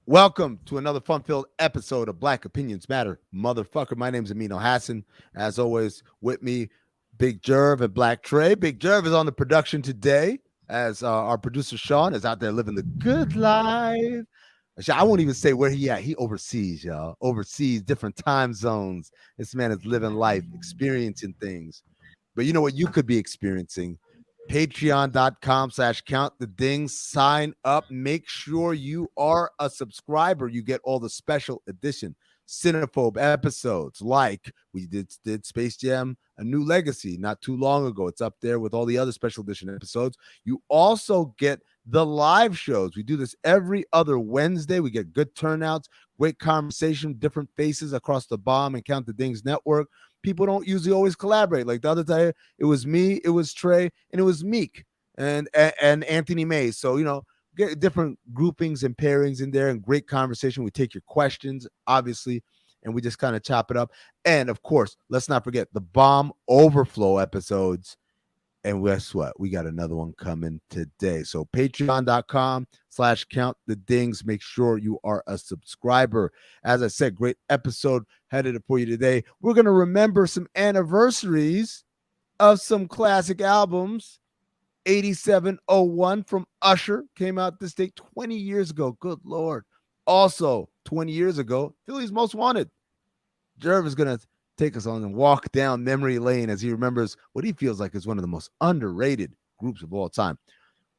Welcome to another fun-filled episode of Black Opinions Matter, motherfucker. My name's Amin Hassan. As always, with me, Big Jerv and Blk Tray. Big Jerv is on the production today, as our producer Sean is out there living the good life. I won't even say where he at. He overseas, y'all. Overseas, different time zones. This man is living life, experiencing things. But you know what you could be experiencing? Patreon.com/count the dings. Sign up. Make sure you are a subscriber. You get all the special edition Cinephobe episodes, like we did Space Jam A New Legacy not too long ago. It's up there with all the other special edition episodes. You also get the live shows. We do this every other Wednesday. We get good turnouts, great conversation, different faces across the BOMM and Count the Dings network. People don't usually always collaborate. Like the other day, it was me, it was Trey, and it was Meek and Anthony Mays. So, get different groupings and pairings in there and great conversation. We take your questions, obviously, and we just kind of chop it up. And of course, let's not forget the BOMM Overflow episodes. And guess what? We got another one coming today. So patreon.com/count the dings. Make sure you are a subscriber. As I said, great episode headed for you today. We're going to remember some anniversaries of some classic albums. 8701 from Usher came out this date 20 years ago. Good Lord. Also, 20 years ago, Philly's Most Wanted. Jerv is going to take us on and walk down memory lane as he remembers what he feels like is one of the most underrated groups of all time.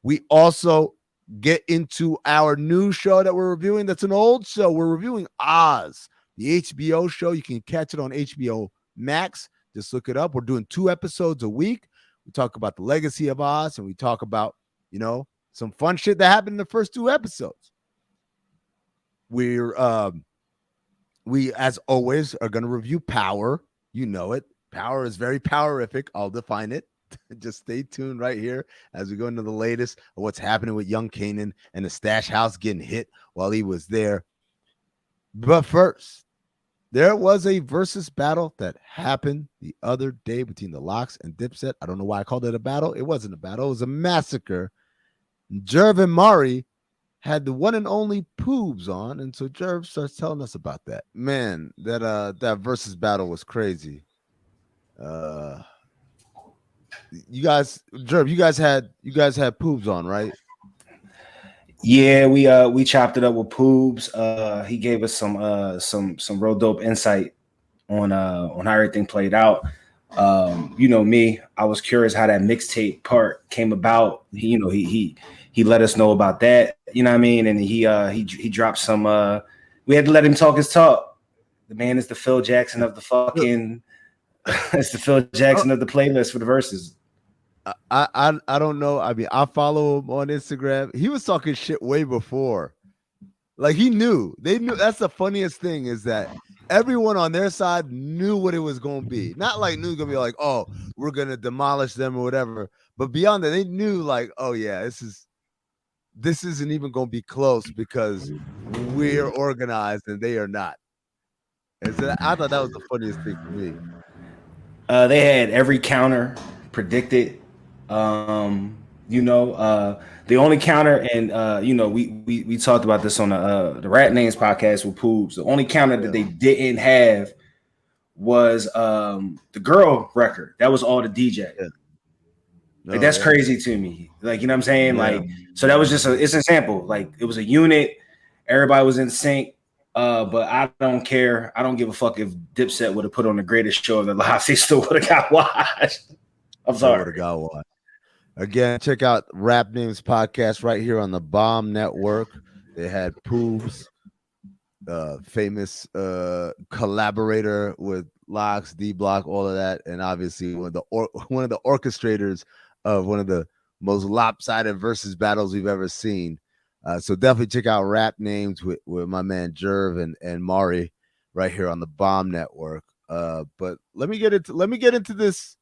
We also get into our new show that we're reviewing. That's an old show. We're reviewing Oz, the HBO show. You can catch it on HBO Max. Just look it up. We're doing 2 episodes a week. We talk about the legacy of Oz, and we talk about, some fun shit that happened in the first 2 episodes. We, as always, are going to review Power. You know it. Power is very powerific. I'll define it. Just stay tuned right here as we go into the latest of what's happening with young Kanan and the stash house getting hit while he was there. But first, there was a versus battle that happened the other day between the Lox and Dipset. I don't know why I called it a battle. It wasn't a battle. It was a massacre. Jerv and Mari had the one and only Poobs on, and so Jerv starts telling us about that. Man, that versus battle was crazy. You guys, Jerv, you guys had Poobs on, right? Yeah, we chopped it up with Poobs. He gave us some real dope insight on how everything played out. Me, I was curious how that mixtape part came about. He let us know about that. You know what I mean? And he dropped some. We had to let him talk his talk. The man is the Phil Jackson of the fucking. It's the Phil Jackson of the playlist for the verses. I don't know. I mean, I follow him on Instagram. He was talking shit way before. Like he knew. They knew. That's the funniest thing is that everyone on their side knew what it was going to be. Not like knew going to be like, oh, we're going to demolish them or whatever. But beyond that, they knew like, oh yeah, this isn't even going to be close because we're organized and they are not. And so I thought that was the funniest thing for me. They had every counter predicted. The only counter, and we talked about this on the Rat Names podcast with Poobs. The only counter that they didn't have was the girl record. That was all the DJ. Yeah. Like that's crazy to me. Like, you know what I'm saying? Yeah. Like, so that was just it's an example. Like it was a unit, everybody was in sync. But I don't care. I don't give a fuck if Dipset would have put on the greatest show of their lives. They still would have got watched. I'm sorry. Would have got watched. Again, check out Rap Names podcast right here on the BOMM network. They had Poobs, famous collaborator with Lox, D Block, all of that, and obviously one of the orchestrators of one of the most lopsided versus battles we've ever seen. So definitely check out Rap Names with my man Jerv and Mari right here on the BOMM network. But let me get into this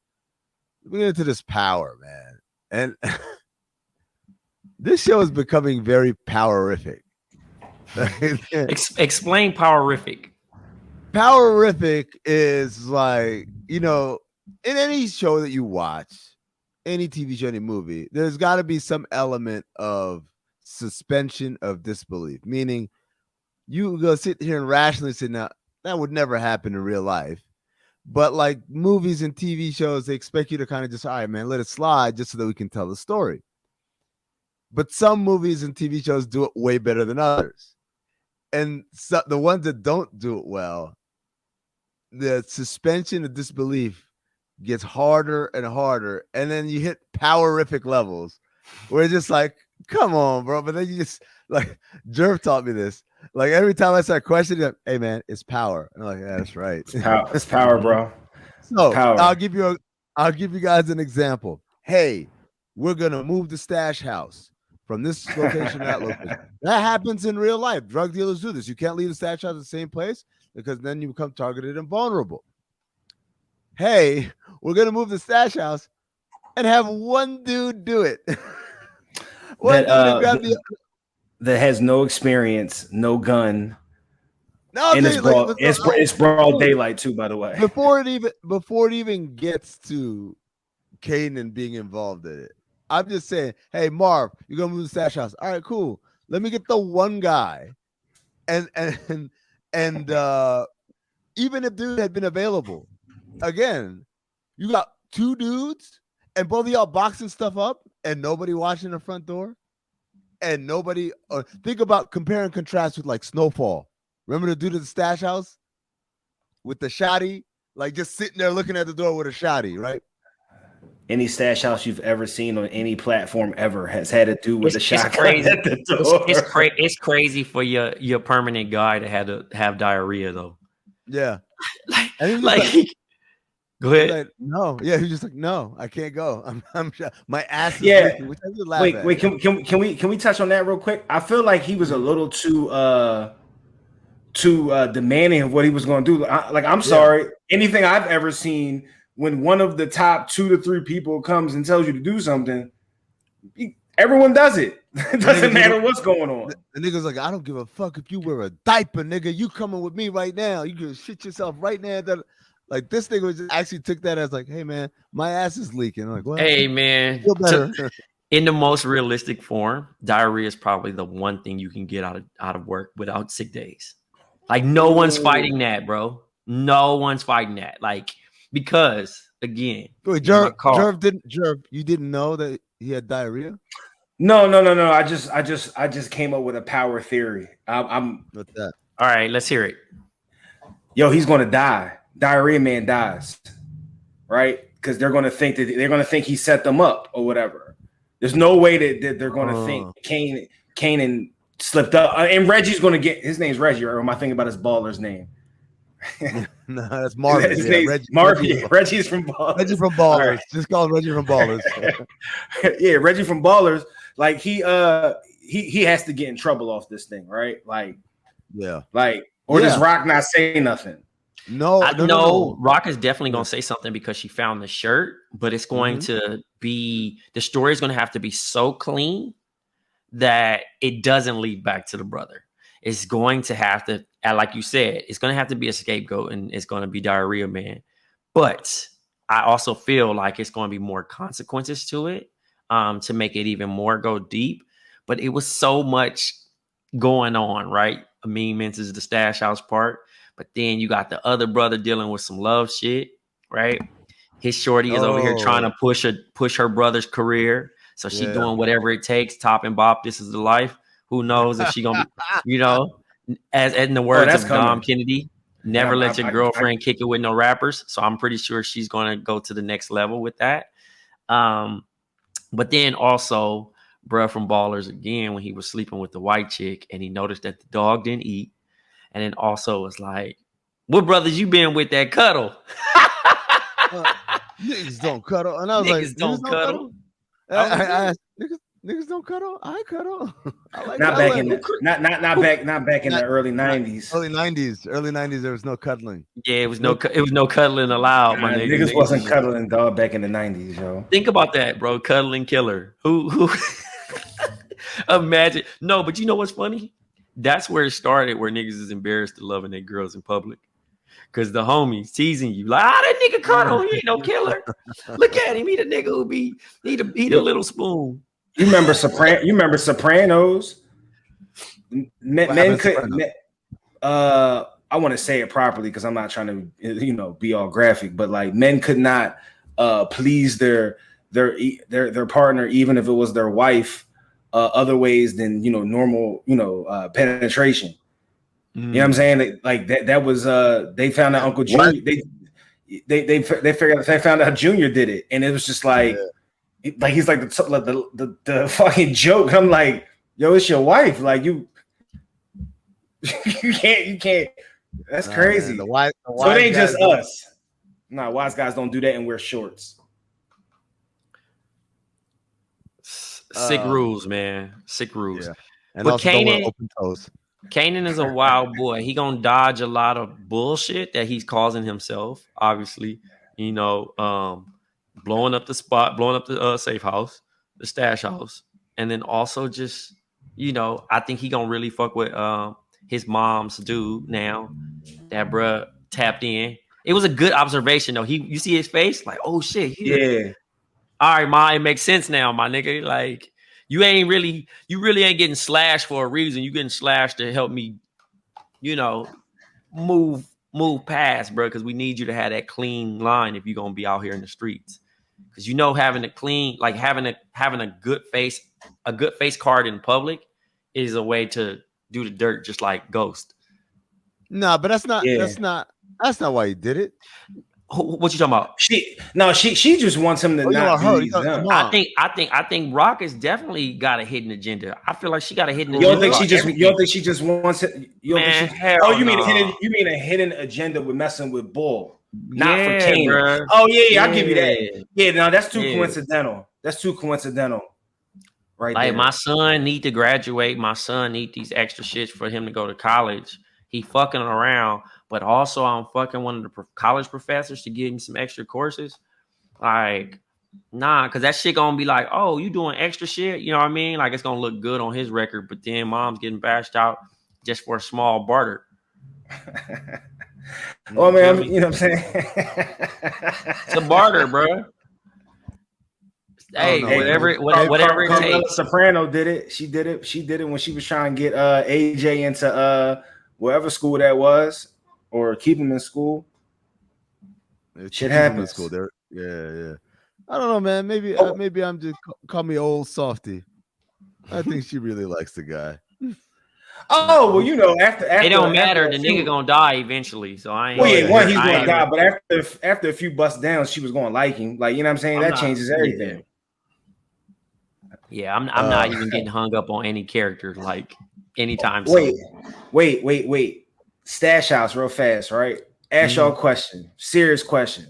power, man. And this show is becoming very powerific. Explain powerific. Powerific is like, in any show that you watch, any TV show, any movie, there's got to be some element of suspension of disbelief, meaning you go sit here and rationally say, now that would never happen in real life. But like movies and TV shows, they expect you to kind of just, all right, man, let it slide just so that we can tell the story. But some movies and TV shows do it way better than others. And so the ones that don't do it well, the suspension of disbelief gets harder and harder. And then you hit powerific levels where it's just like, come on, bro. But then you just like Jerv taught me this. Like every time I start questioning, like, hey man, it's power. And I'm like, yeah, that's right. It's power, bro. So Power. I'll give you guys an example. Hey, we're gonna move the stash house from this location to that location. That happens in real life. Drug dealers do this. You can't leave the stash house at the same place because then you become targeted and vulnerable. Hey, we're gonna move the stash house and have one dude do it. That has no experience, no gun. No, and it's broad daylight too, by the way. Before it even gets to Kanan being involved in it, I'm just saying, hey Marv, you're gonna move the stash house. All right, cool. Let me get the one guy, and even if dude had been available, again, you got two dudes, and both of y'all boxing stuff up, and nobody watching the front door, and nobody. Think about compare and contrast with like Snowfall. Remember the dude at the stash house with the shotty, like just sitting there looking at the door with a shotty, right? Any stash house you've ever seen on any platform ever has had to do with a shotgun at the door. It's crazy for your permanent guy to have diarrhea though. Yeah, go ahead. Like, no, yeah, he's just like, no, I can't go. I'm my ass is leaking, which I just laugh at. Wait, can we touch on that real quick? I feel like he was a little too demanding of what he was going to do. I'm sorry, anything I've ever seen, when one of the top 2 to 3 people comes and tells you to do something, everyone does it. It doesn't matter what's going on. The nigga's like, I don't give a fuck if you wear a diaper, nigga. You coming with me right now. You can shit yourself right now. Like this nigga was actually took that as like, hey man, my ass is leaking. I'm like, well, hey man, feel better. In the most realistic form, diarrhea is probably the one thing you can get out of work without sick days. Like no one's fighting that, bro. No one's fighting that. Like because again, wait, Jerv, you didn't know that he had diarrhea? No. I just came up with a power theory. I'm What's that? All right, let's hear it. Yo, he's gonna die. Diarrhea man dies, right? Because they're gonna think he set them up or whatever. There's no way that they're gonna think Kanan slipped up, and Reggie's gonna get his name's Reggie, or am I thinking about his baller's name? No, that's Marvin. His name's Marvin. Reggie's from Ballers. Reggie from Ballers. Right. Just call him Reggie from Ballers. Yeah, Reggie from Ballers. Like he has to get in trouble off this thing, right? Like, yeah. Like, or does Rock not say nothing? No. Rock is definitely going to say something because she found the shirt, but it's going to be, the story is going to have to be so clean that it doesn't lead back to the brother. It's going to have to, like you said, it's going to have to be a scapegoat, and it's going to be Diarrhea Man. But I also feel like it's going to be more consequences to it to make it even more go deep. But it was so much going on, right? Amin mentions the stash house part, but then you got the other brother dealing with some love shit, right? His shorty is over here trying to push her brother's career. So she doing whatever it takes, top and bop. This is the life. Who knows if she gonna be, as in the words of Dom Kennedy, never let your girlfriend kick it with no rappers. So I'm pretty sure she's gonna go to the next level with that. But then also, bruh from Ballers again, when he was sleeping with the white chick and he noticed that the dog didn't eat, and then also was like, "What brothers you been with that cuddle?" Niggas don't cuddle, and I was niggas don't cuddle. I asked, niggas don't cuddle. I cuddle. I like not back in the early 90s. Early 90s. There was no cuddling. Yeah, it was no cuddling allowed. My nigga. Niggas wasn't cuddling, dog, back in the 90s, yo. Think about that, bro. Cuddling killer. Who? Imagine. No, but you know what's funny? That's where it started. Where niggas is embarrassed to loving their girls in public. Because the homies teasing you like, that nigga cuddle, he ain't no killer. Look at him, he the nigga who be he the little spoon. You remember Sopranos? Men I want to say it properly because I'm not trying to, be all graphic, but like men could not please their partner, even if it was their wife, other ways than normal, penetration. You know what I'm saying? Like that was they found out Uncle Junior. They found out Junior did it, and it was just like he's like the fucking joke. I'm like, yo, it's your wife. Like you can't. That's crazy. Man, the wise so it ain't just us. No, wise guys don't do that and wear shorts. Sick rules, man. Sick rules. Yeah. And but also don't wear open toes. Kanan is a wild boy. He gonna dodge a lot of bullshit that he's causing himself. Obviously, blowing up the spot, blowing up the safe house, the stash house, and then also just, I think he gonna really fuck with his mom's dude now. That bruh tapped in. It was a good observation though. You see his face, like, oh shit, yeah. All right, ma, it makes sense now, my nigga. Like, you really ain't getting slashed for a reason. You getting slashed to help me, move past, bro. Because we need you to have that clean line if you're gonna be out here in the streets. Because having a clean, like having a good face card in public is a way to do the dirt, just like Ghost. No, but that's not why he did it. What you talking about? She just wants him to not be them. I think Rock has definitely got a hidden agenda. I feel like she got a hidden agenda. You don't think she just wants it? You mean a hidden agenda with messing with Bull, not for Kanan. Bro. Oh yeah, I'll give you that. Yeah, no, that's too coincidental. That's too coincidental. Right. Like there. My son need to graduate. My son need these extra shits for him to go to college. He fucking around, but also I'm fucking one of the college professors to give him some extra courses. Like, nah, because that shit gonna be like, oh, you doing extra shit? You know what I mean? Like, it's gonna look good on his record, but then mom's getting bashed out just for a small barter. Oh man, you know what I'm saying? It's a barter, bro. Hey, whatever it takes. Soprano did it. She did it when she was trying to get AJ into wherever school that was, or keep him in school. Shit happens. In school there. Yeah. I don't know, man. Maybe I'm just call me old softy. I think she really likes the guy. Oh well, after it don't matter. The nigga gonna die eventually. So I ain't. Well, yeah, he's gonna die. But after a few busts down, she was gonna like him. Like, you know what I'm saying? That changes everything. Yeah, I'm not even getting hung up on any character like anytime soon. Wait. Stash House, real fast, right? Ask y'all a question. Serious question.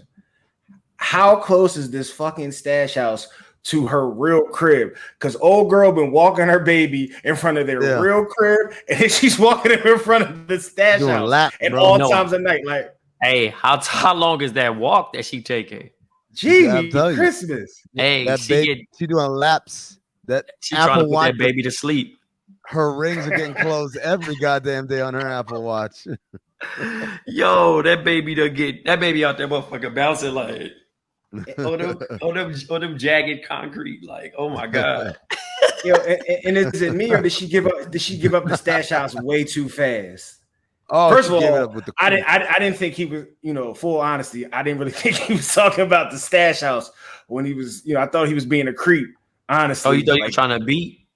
How close is this fucking Stash House to her real crib? Because old girl been walking her baby in front of their real crib, and then she's walking in front of the Stash House at all times of night. Like, hey, how long is that walk that she taking? Gee, Christmas. Hey, she doing laps. She trying to put that baby to sleep. Her rings are getting closed every goddamn day on her Apple Watch. Yo, that baby out there motherfucker bouncing like on them jagged concrete. Like, oh my God. Yo, and is it me or did she give up the Stash House way too fast? Oh, first of all, I didn't think he was, full honesty, I didn't really think he was talking about the Stash House when he was, I thought he was being a creep. Honestly. Oh, you thought you were trying to beat?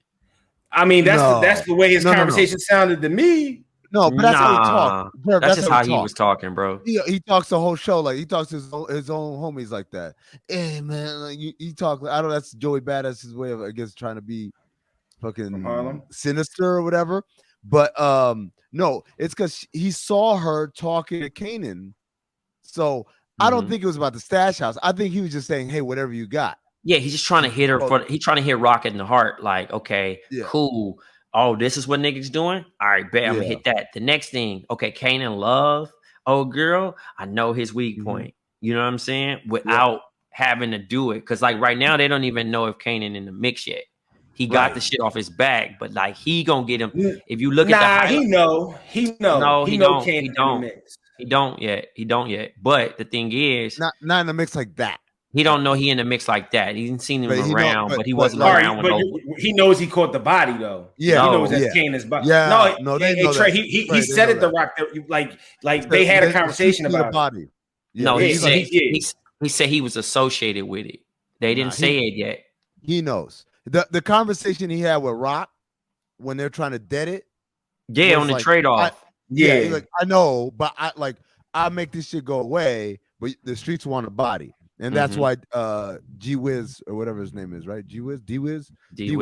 I mean, that's the way his conversation sounded to me. No, but that's how he talked. That's just how he was talking, bro. He talks the whole show like he talks to his own homies like that. Hey man, like he talks. I don't know. That's Joey Badass's way of, I guess, trying to be fucking sinister or whatever. But no, it's because he saw her talking to Kanan. So I don't think it was about the Stash House. I think he was just saying, hey, whatever you got. Yeah, he's just trying to hit her he's trying to hit Rocket in the heart. Like, okay, cool. Oh, this is what niggas doing? All right, bet I'm gonna hit that. The next thing, okay, Kanan love. Oh, girl, I know his weak point. You know what I'm saying? Without having to do it. Because like right now, they don't even know if Kanan in the mix yet. He got the shit off his back, but like he gonna get him. If you look at the he know. No, he don't. He don't yet. But the thing is, not in the mix like that. He don't know he in the mix like that. He didn't seen him But he around, know- but he but wasn't like- around. But With he knows he caught the body though. Yeah, he knows No. that's Kanan's body. Yeah, no, they hey, know Trey, that. he Trey, they said know it. The that. Rock, like they had a conversation the about it. body. Yeah, no, he yeah, said he- he said he was associated with it. They didn't say it yet. He knows the conversation he had with Rock when they're trying to dead it. Yeah, was on the like, trade-off. Yeah, he's like, I know, but I make this shit go away, but the streets want a body. And that's why G Wiz or whatever his name is, right? G Wiz, D Wiz, D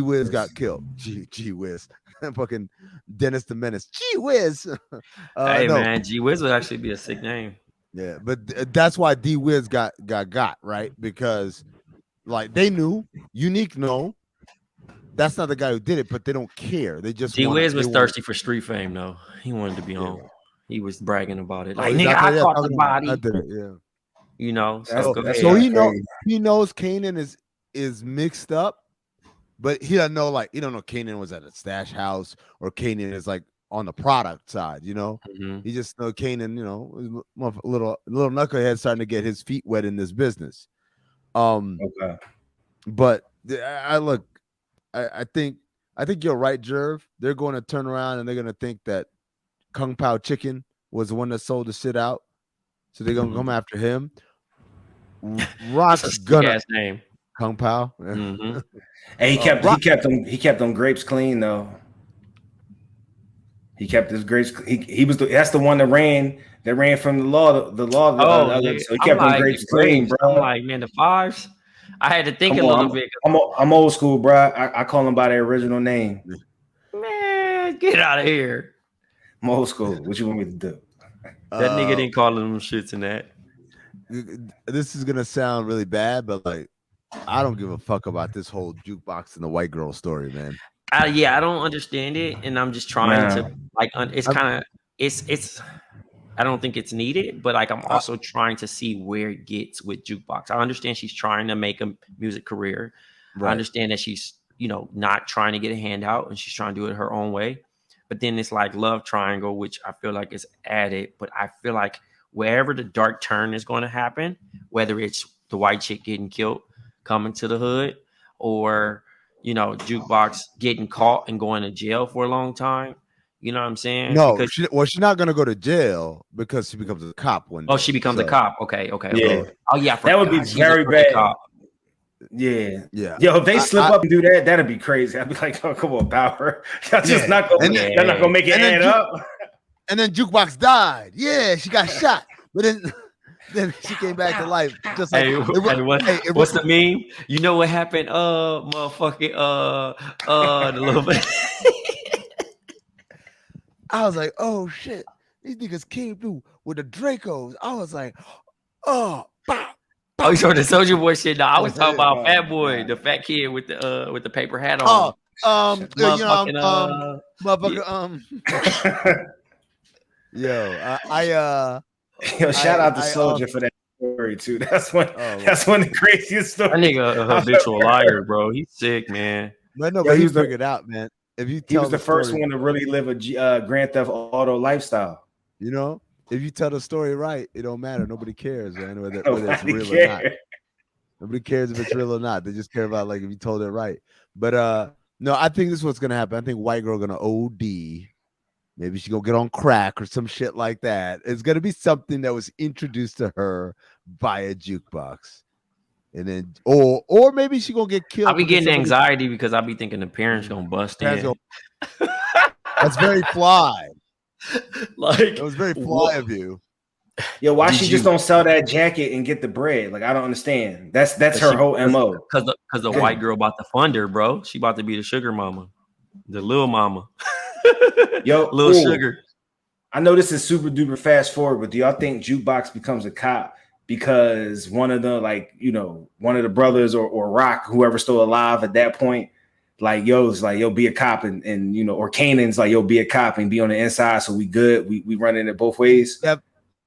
Wiz got killed. G Wiz, fucking Dennis the Menace. G Wiz. Hey man, G Wiz would actually be a sick name. Yeah, but that's why D Wiz got right, because like they knew Unique no. That's not the guy who did it, but they don't care. They just D Wiz was thirsty for street fame though. He wanted to be on. He was bragging about it. Like, nigga, I caught the body. I did it, yeah. You know, So he knows Kanan is mixed up, but he doesn't know, like, he don't know Kanan was at a stash house or Kanan is like on the product side, you know. He just know Kanan, you know, a little knucklehead starting to get his feet wet in this business. But I think you're right, Jerv. They're going to turn around and they're going to think that Kung Pao Chicken was the one that sold the shit out, so they're gonna come after him. Rock's gonna name Kung Pao. Hey, he kept them grapes clean though. He kept his grapes. He was that's the one that ran from the law. So he kept them grapes clean, bro. I'm like, man, the fives. I had to think a little bit. I'm old school, bro. I call him by their original name. Man, get out of here. I'm old school. What you want me to do? That nigga didn't call them shits in that. This is gonna sound really bad, but like, I don't give a fuck about this whole jukebox and the white girl story, man. I don't understand it, and I'm just trying to like. It's kind of it's. I don't think it's needed, but like I'm also trying to see where it gets with jukebox. I understand she's trying to make a music career. Right. I understand that she's not trying to get a handout and she's trying to do it her own way. But then it's like love triangle, which I feel like is added. But I feel like wherever the dark turn is going to happen, whether it's the white chick getting killed, coming to the hood, or, jukebox getting caught and going to jail for a long time. You know what I'm saying? No, she's not going to go to jail because she becomes a cop one day. Oh, she becomes a cop. Okay. Yeah. Oh, yeah. That would be very bad. Cop. Yeah. Yo, if they slip up and do that, that'd be crazy. I'd be like, oh, come on, Power. Y'all just not gonna make it add up. And then Jukebox died. Yeah, she got shot. But then she came back to life. Just like what's the meme? You know what happened? Motherfucking the little bit. I was like, oh shit. These niggas came through with the Dracos. I was like, oh, pow. Oh, you saw the Soldier Boy shit? No, I was talking about Fat Boy, the fat kid with the paper hat on. Motherfucker. Yo, shout out to Soldier for that story too. That's one of the craziest stories. That nigga a habitual liar, bro. He's sick, man. But he figured out, man. If you he was the first one to really live a Grand Theft Auto lifestyle. If you tell the story right, it don't matter. Nobody cares, man, whether it's real or not. Nobody cares if it's real or not. They just care about like if you told it right. But no, I think this is what's gonna happen. I think white girl gonna OD. Maybe she gonna get on crack or some shit like that. It's gonna be something that was introduced to her by a jukebox. And then or maybe she gonna get killed. I'll be getting anxiety because I'll be thinking the parents gonna bust in. That's very fly. Like it was very fly of you. Yo, why she just don't sell that jacket and get the bread? Like I don't understand. That's her whole MO. Because the white girl about to fund her, bro. She about to be the sugar mama, the little mama. Yo, little sugar. I know this is super duper fast forward, but do y'all think Jukebox becomes a cop because one of the brothers or Rock, whoever's still alive at that point, like yo's like yo be a cop and or Kanan's like yo be a cop and be on the inside so we good, we running it both ways.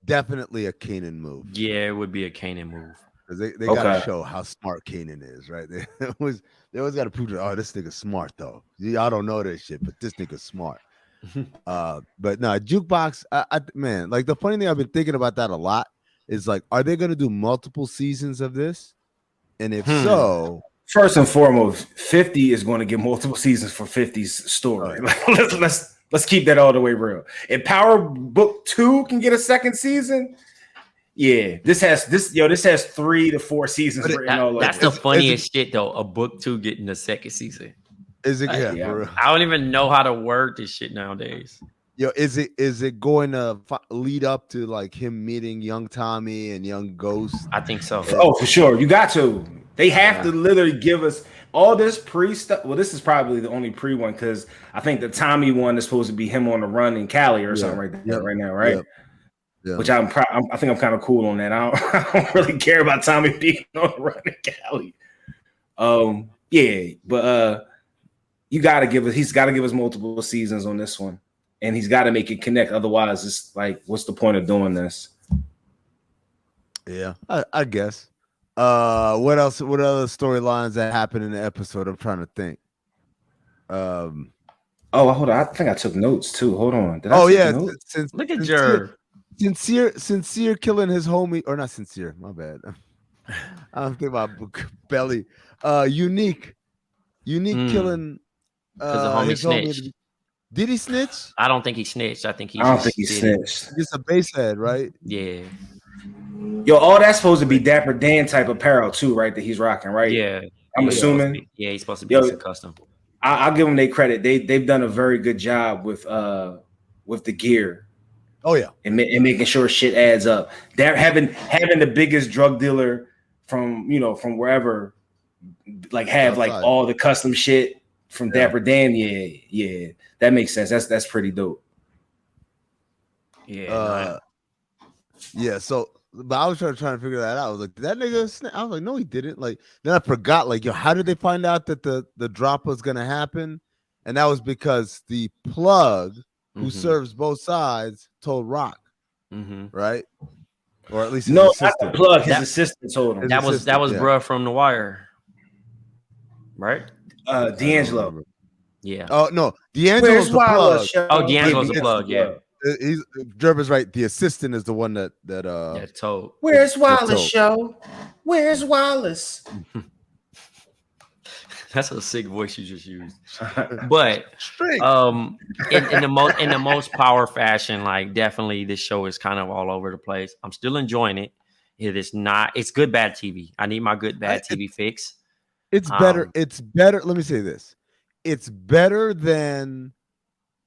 Definitely a Kanan move. Yeah, it would be a Kanan move because they gotta show how smart Kanan is, right? They always got to prove that. Oh, this nigga's smart though. Y'all don't know this shit, but this nigga's smart. But no, Jukebox. Man, like the funny thing, I've been thinking about that a lot is like, are they going to do multiple seasons of this? And if so, first and foremost, 50 is going to get multiple seasons for 50's story. Right. Let's keep that all the way real. If Power Book 2 can get a second season, yeah, this has 3 to 4 seasons written all over. That's the funniest shit though. A book 2 getting a second season. Is it? Yeah. I don't even know how to word this shit nowadays. Yo, is it going to lead up to like him meeting young Tommy and young Ghost? I think so. Oh, for sure. You got to. They have to literally give us all this pre stuff. Well, this is probably the only pre one because I think the Tommy one is supposed to be him on the run in Cali or something right now, right? Yeah. Which I think I'm kind of cool on that. I don't really care about Tommy being on the run in Cali. But he's got to give us multiple seasons on this one, and he's got to make it connect. Otherwise, it's like, what's the point of doing this? Yeah, I guess. What else? What other storylines that happened in the episode? I'm trying to think. Hold on. I think I took notes too. Hold on. Look at Jerv. Sincere killing his homie, or not sincere. My bad. I don't think about Belly. Unique killing. Because the homie snitched. Did he snitch? I don't think he snitched. I don't think he snitched. It's a basehead, right? Yeah. Yo, all that's supposed to be Dapper Dan type apparel too, right? That he's rocking, right? Yeah. I'm assuming. He's supposed to be some custom. I'll give them their credit. They've done a very good job with the gear. Oh yeah, and making sure shit adds up. They're having the biggest drug dealer from wherever, like have like all the custom shit from Dapper Dan. Yeah, that makes sense. That's pretty dope. Yeah. So, but I was trying to figure that out. I was like, did that nigga? I was like, no, he didn't. Like, then I forgot. Like, yo, how did they find out that the drop was gonna happen? And that was because the plug who serves both sides told Rock, right? Or at least not the plug. His assistant told him. That was bruh from The Wire, right? D'Angelo. Yeah. Oh no, D'Angelo's the plug. Oh, D'Angelo's the plug. Yeah. Jerv is right. The assistant is the one that told. Where's Wallace show? Where's Wallace? That's a sick voice you just used. But in the most power fashion, like definitely this show is kind of all over the place. I'm still enjoying it. It's good bad TV. I need my good bad TV fix. It's better. It's better. Let me say this. It's better than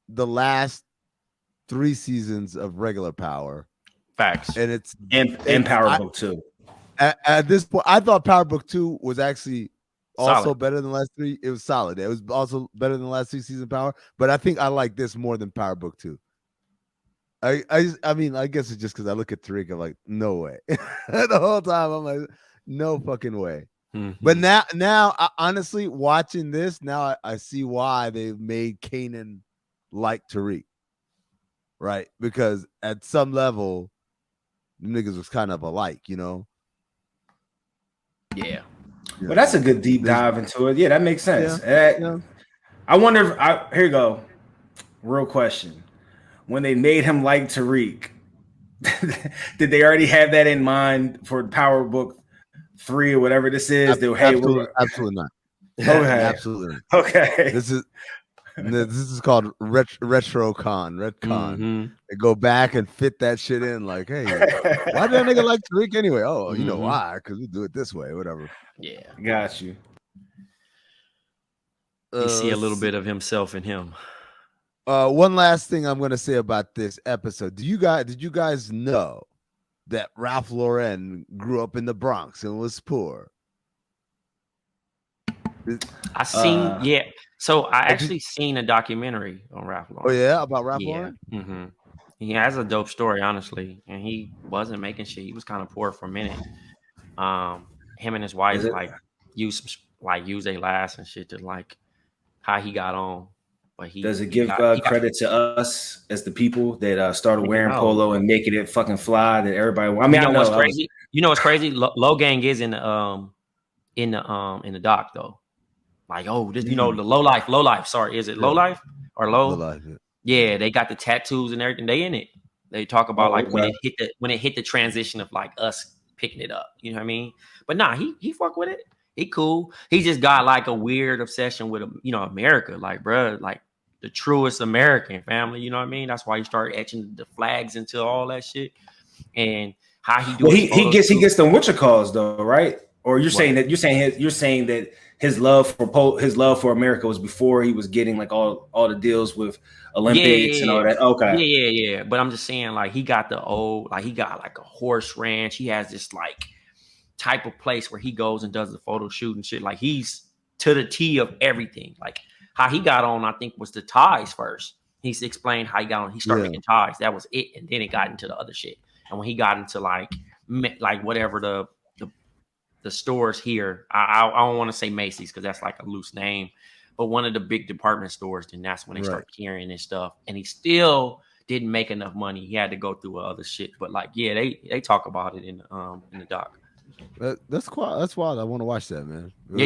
the last 3 seasons of regular Power. Facts. And it's and Power Book 2. At this point, I thought Power Book 2 was actually also solid. Better than the last 3. It was solid. It was also better than the last 3 seasons of Power. But I think I like this more than Power Book 2. I mean, I guess it's just because I look at Tariq, I'm like, no way. The whole time I'm like, no fucking way. But now honestly, watching this, now I see why they've made Kanan like Tariq. Right? Because at some level, the niggas was kind of alike, you know? Yeah. Well, that's a good deep dive into it. Yeah, that makes sense. I wonder if here you go. Real question. When they made him like Tariq, did they already have that in mind for Power Book 3 or whatever this is? Absolutely not. Okay. Absolutely. Okay. This is called retcon. They go back and fit that shit in. Like, hey, why did that nigga like Tariq anyway? Oh, you know why? Because we do it this way, whatever. Yeah, got you. You see a little bit of himself in him. One last thing I'm gonna say about this episode. Did you guys know that Ralph Luaren grew up in the Bronx and was poor? I seen So I actually seen a documentary on Ralph Lauren. Oh yeah, about Ralph Lauren? Mm-hmm. He has a dope story, honestly, and he wasn't making shit. He was kind of poor for a minute. Him and his wife use their last and shit to like how he got on. But does it give credit to us as the people that started wearing polo and making it fucking fly? That everybody. I mean, what's crazy? You know what's crazy? Low Gang is in the doc though. Like, oh, this, the low life. Sorry, is it low life or low? Low life, yeah, they got the tattoos and everything. They in it. They talk about like okay. when it hit the transition of like us picking it up. You know what I mean? But nah, he fuck with it. He cool. He just got like a weird obsession with America. Like, bro, like the truest American family. You know what I mean? That's why he started etching the flags into all that shit. And how he do Well, his he gets them calls though, right? Or you're saying What? that his love for America was before he was getting like all the deals with Olympics and all that. Okay. Yeah. But I'm just saying, like, he got he got like a horse ranch. He has this like type of place where he goes and does the photo shoot and shit. Like, he's to the T of everything. Like, how he got on, I think, was the ties first. He's explained how he got on. He started making ties. That was it. And then it got into the other shit. And when he got into like whatever the stores here, I don't want to say Macy's because that's like a loose name, but one of the big department stores, then that's when they start carrying his stuff. And he still didn't make enough money. He had to go through other shit. But like, yeah, they talk about it in the doc. That's wild. I want to watch that, man. Yeah,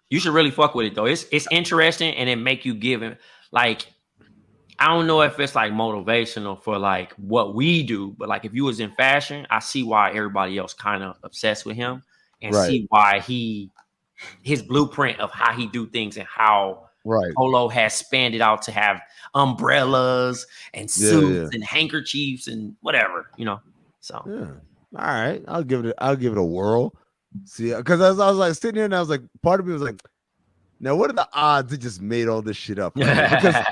you should really fuck with it though. It's interesting and it make you give him like, I don't know if it's like motivational for like what we do, but like if you was in fashion, I see why everybody else kind of obsessed with him and see why his blueprint of how he do things and how Polo has spanned it out to have umbrellas and suits and handkerchiefs and whatever, So all right, I'll give it a whirl. See, because I was like sitting here and I was like, part of me was like, now what are the odds they just made all this shit up? Because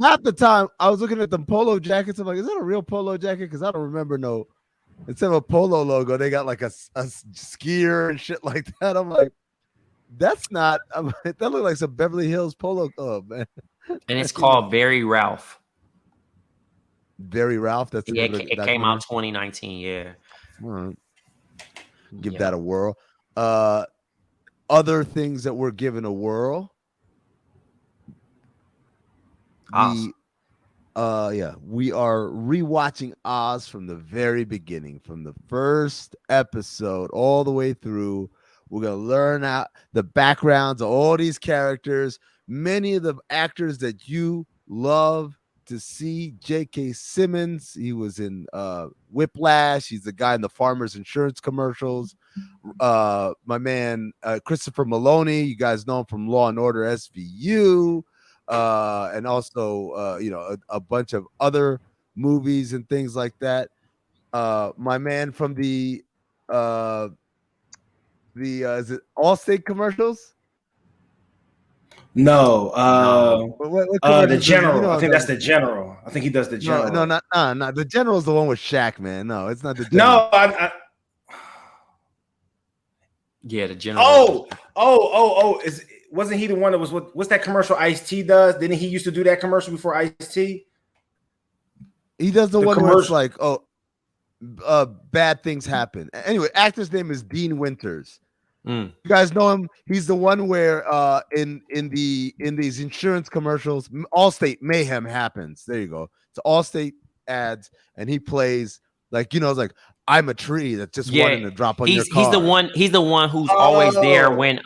half the time I was looking at the polo jackets. I'm like, is that a real polo jacket? Because I don't remember instead of a polo logo, they got like a skier and shit like that. I'm like, that's not. That looked like some Beverly Hills Polo Club, man. And it's called Very Ralph. Very Ralph. That's it came out 2019. Yeah. All right. Give that a whirl. Other things that we're giving a whirl. We are rewatching Oz from the very beginning, from the first episode all the way through. We're gonna learn out the backgrounds of all these characters, many of the actors that you love to see. J.K. Simmons, he was in Whiplash. He's the guy in the Farmers Insurance commercials. My man Christopher Maloney, you guys know him from Law and Order SVU. And also, a bunch of other movies and things like that. My man from the is it Allstate commercials? No, the General. I think that's the the General. I think he does the General. No, not the General is the one with Shaq, man. No, it's not the General. No, yeah, the General. Wasn't he the one that was what's that commercial Ice-T does? Didn't he used to do that commercial before Ice-T? He does the one where it's like, bad things happen. Anyway, actor's name is Dean Winters. You guys know him. He's the one where in these insurance commercials, Allstate mayhem happens. There you go. It's Allstate ads, and he plays like it's like I'm a tree that just wanted to drop on your car. He's the one who's always there when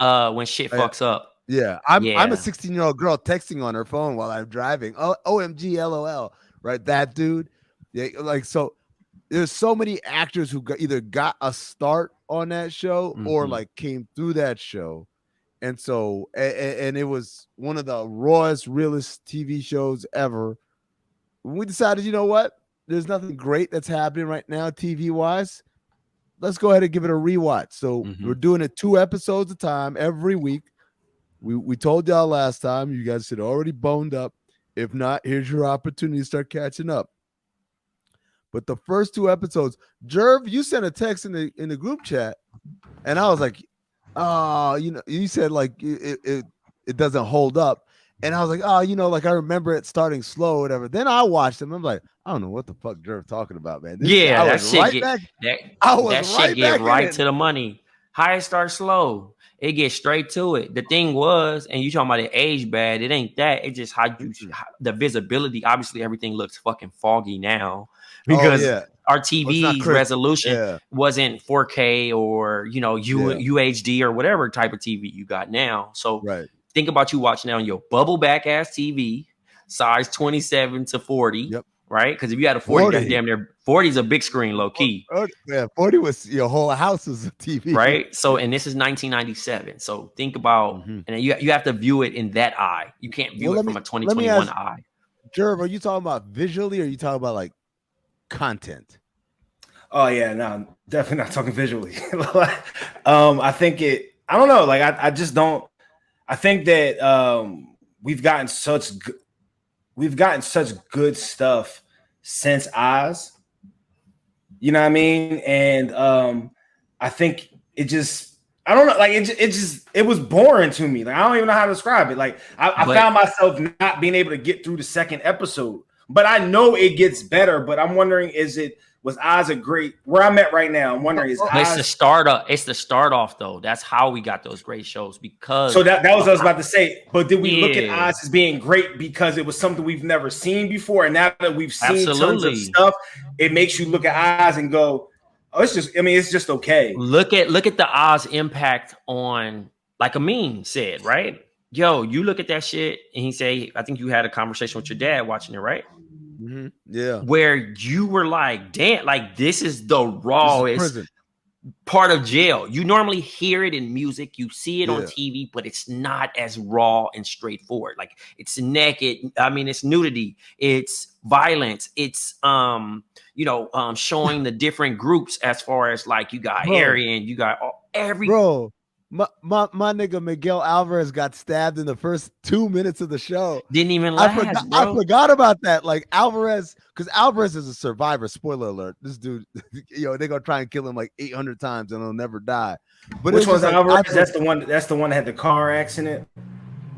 shit fucks up. Yeah, I'm a 16-year-old girl texting on her phone while I'm driving. Oh, OMG, LOL. Right, that dude. Yeah, like so. There's so many actors who either got a start on that show or like came through that show, and so and it was one of the rawest, realest TV shows ever. We decided, you know what? There's nothing great that's happening right now, TV wise. Let's go ahead and give it a rewatch. So we're doing it 2 episodes a time every week. We told y'all last time you guys should already boned up. If not, here's your opportunity to start catching up. But the first 2 episodes, Jerv, you sent a text in the group chat, and I was like, "Oh, you said like it doesn't hold up," and I was like, "Oh, like I remember it starting slow, or whatever." Then I watched them. I'm like, I don't know what the fuck Jerv talking about, man. That shit get right to the money. How it starts slow, it gets straight to it. The thing was, and you talking about it age bad, it ain't that. It's just the visibility. Obviously, everything looks fucking foggy now because our TV's resolution wasn't 4K or UHD or whatever type of TV you got now. So think about you watching on your bubble back ass TV, size 27 to 40. Yep. right? Because if you had a 40, 40. that's damn near 40 is a big screen, low key. Yeah, 40 was your whole house was a TV, right? So, and this is 1997. So think about, and you have to view it in that eye. You can't view it from a 2021 eye. Jerv, are you talking about visually, or are you talking about like content? Oh yeah, no, definitely not talking visually. I think I don't know. Like I just don't. I think that we've gotten such good stuff since Oz. You know what I mean? And I think it just. I don't know. Like it was boring to me. Like I don't even know how to describe it. Like I found myself not being able to get through the second episode. But I know it gets better. But I'm wondering, was Oz a great? Where I'm at right now, I'm wondering is Oz. It's the start up. It's the start off though. That's how we got those great shows because. So that was what I was about to say. But did we look at Oz as being great because it was something we've never seen before, and now that we've seen tons of stuff, it makes you look at Oz and go, "Oh, it's just. I mean, it's just okay." Look at the Oz impact on, like Amin said, right? Yo, you look at that shit, and he say, I think you had a conversation with your dad watching it, right? Mm-hmm. Yeah, where you were like, damn, like this is the rawest part of jail. You normally hear it in music, you see it on TV, but it's not as raw and straightforward. Like it's naked. I mean, it's nudity, it's violence, it's showing the different groups as far as like you got Aryan, you got every My nigga Miguel Alvarez got stabbed in the first 2 minutes of the show. Didn't even last, I forgot about that. Like Alvarez, because Alvarez is a survivor. Spoiler alert. This dude, they're gonna try and kill him like 800 times and he'll never die. But which one's Alvarez? That's the one that had the car accident.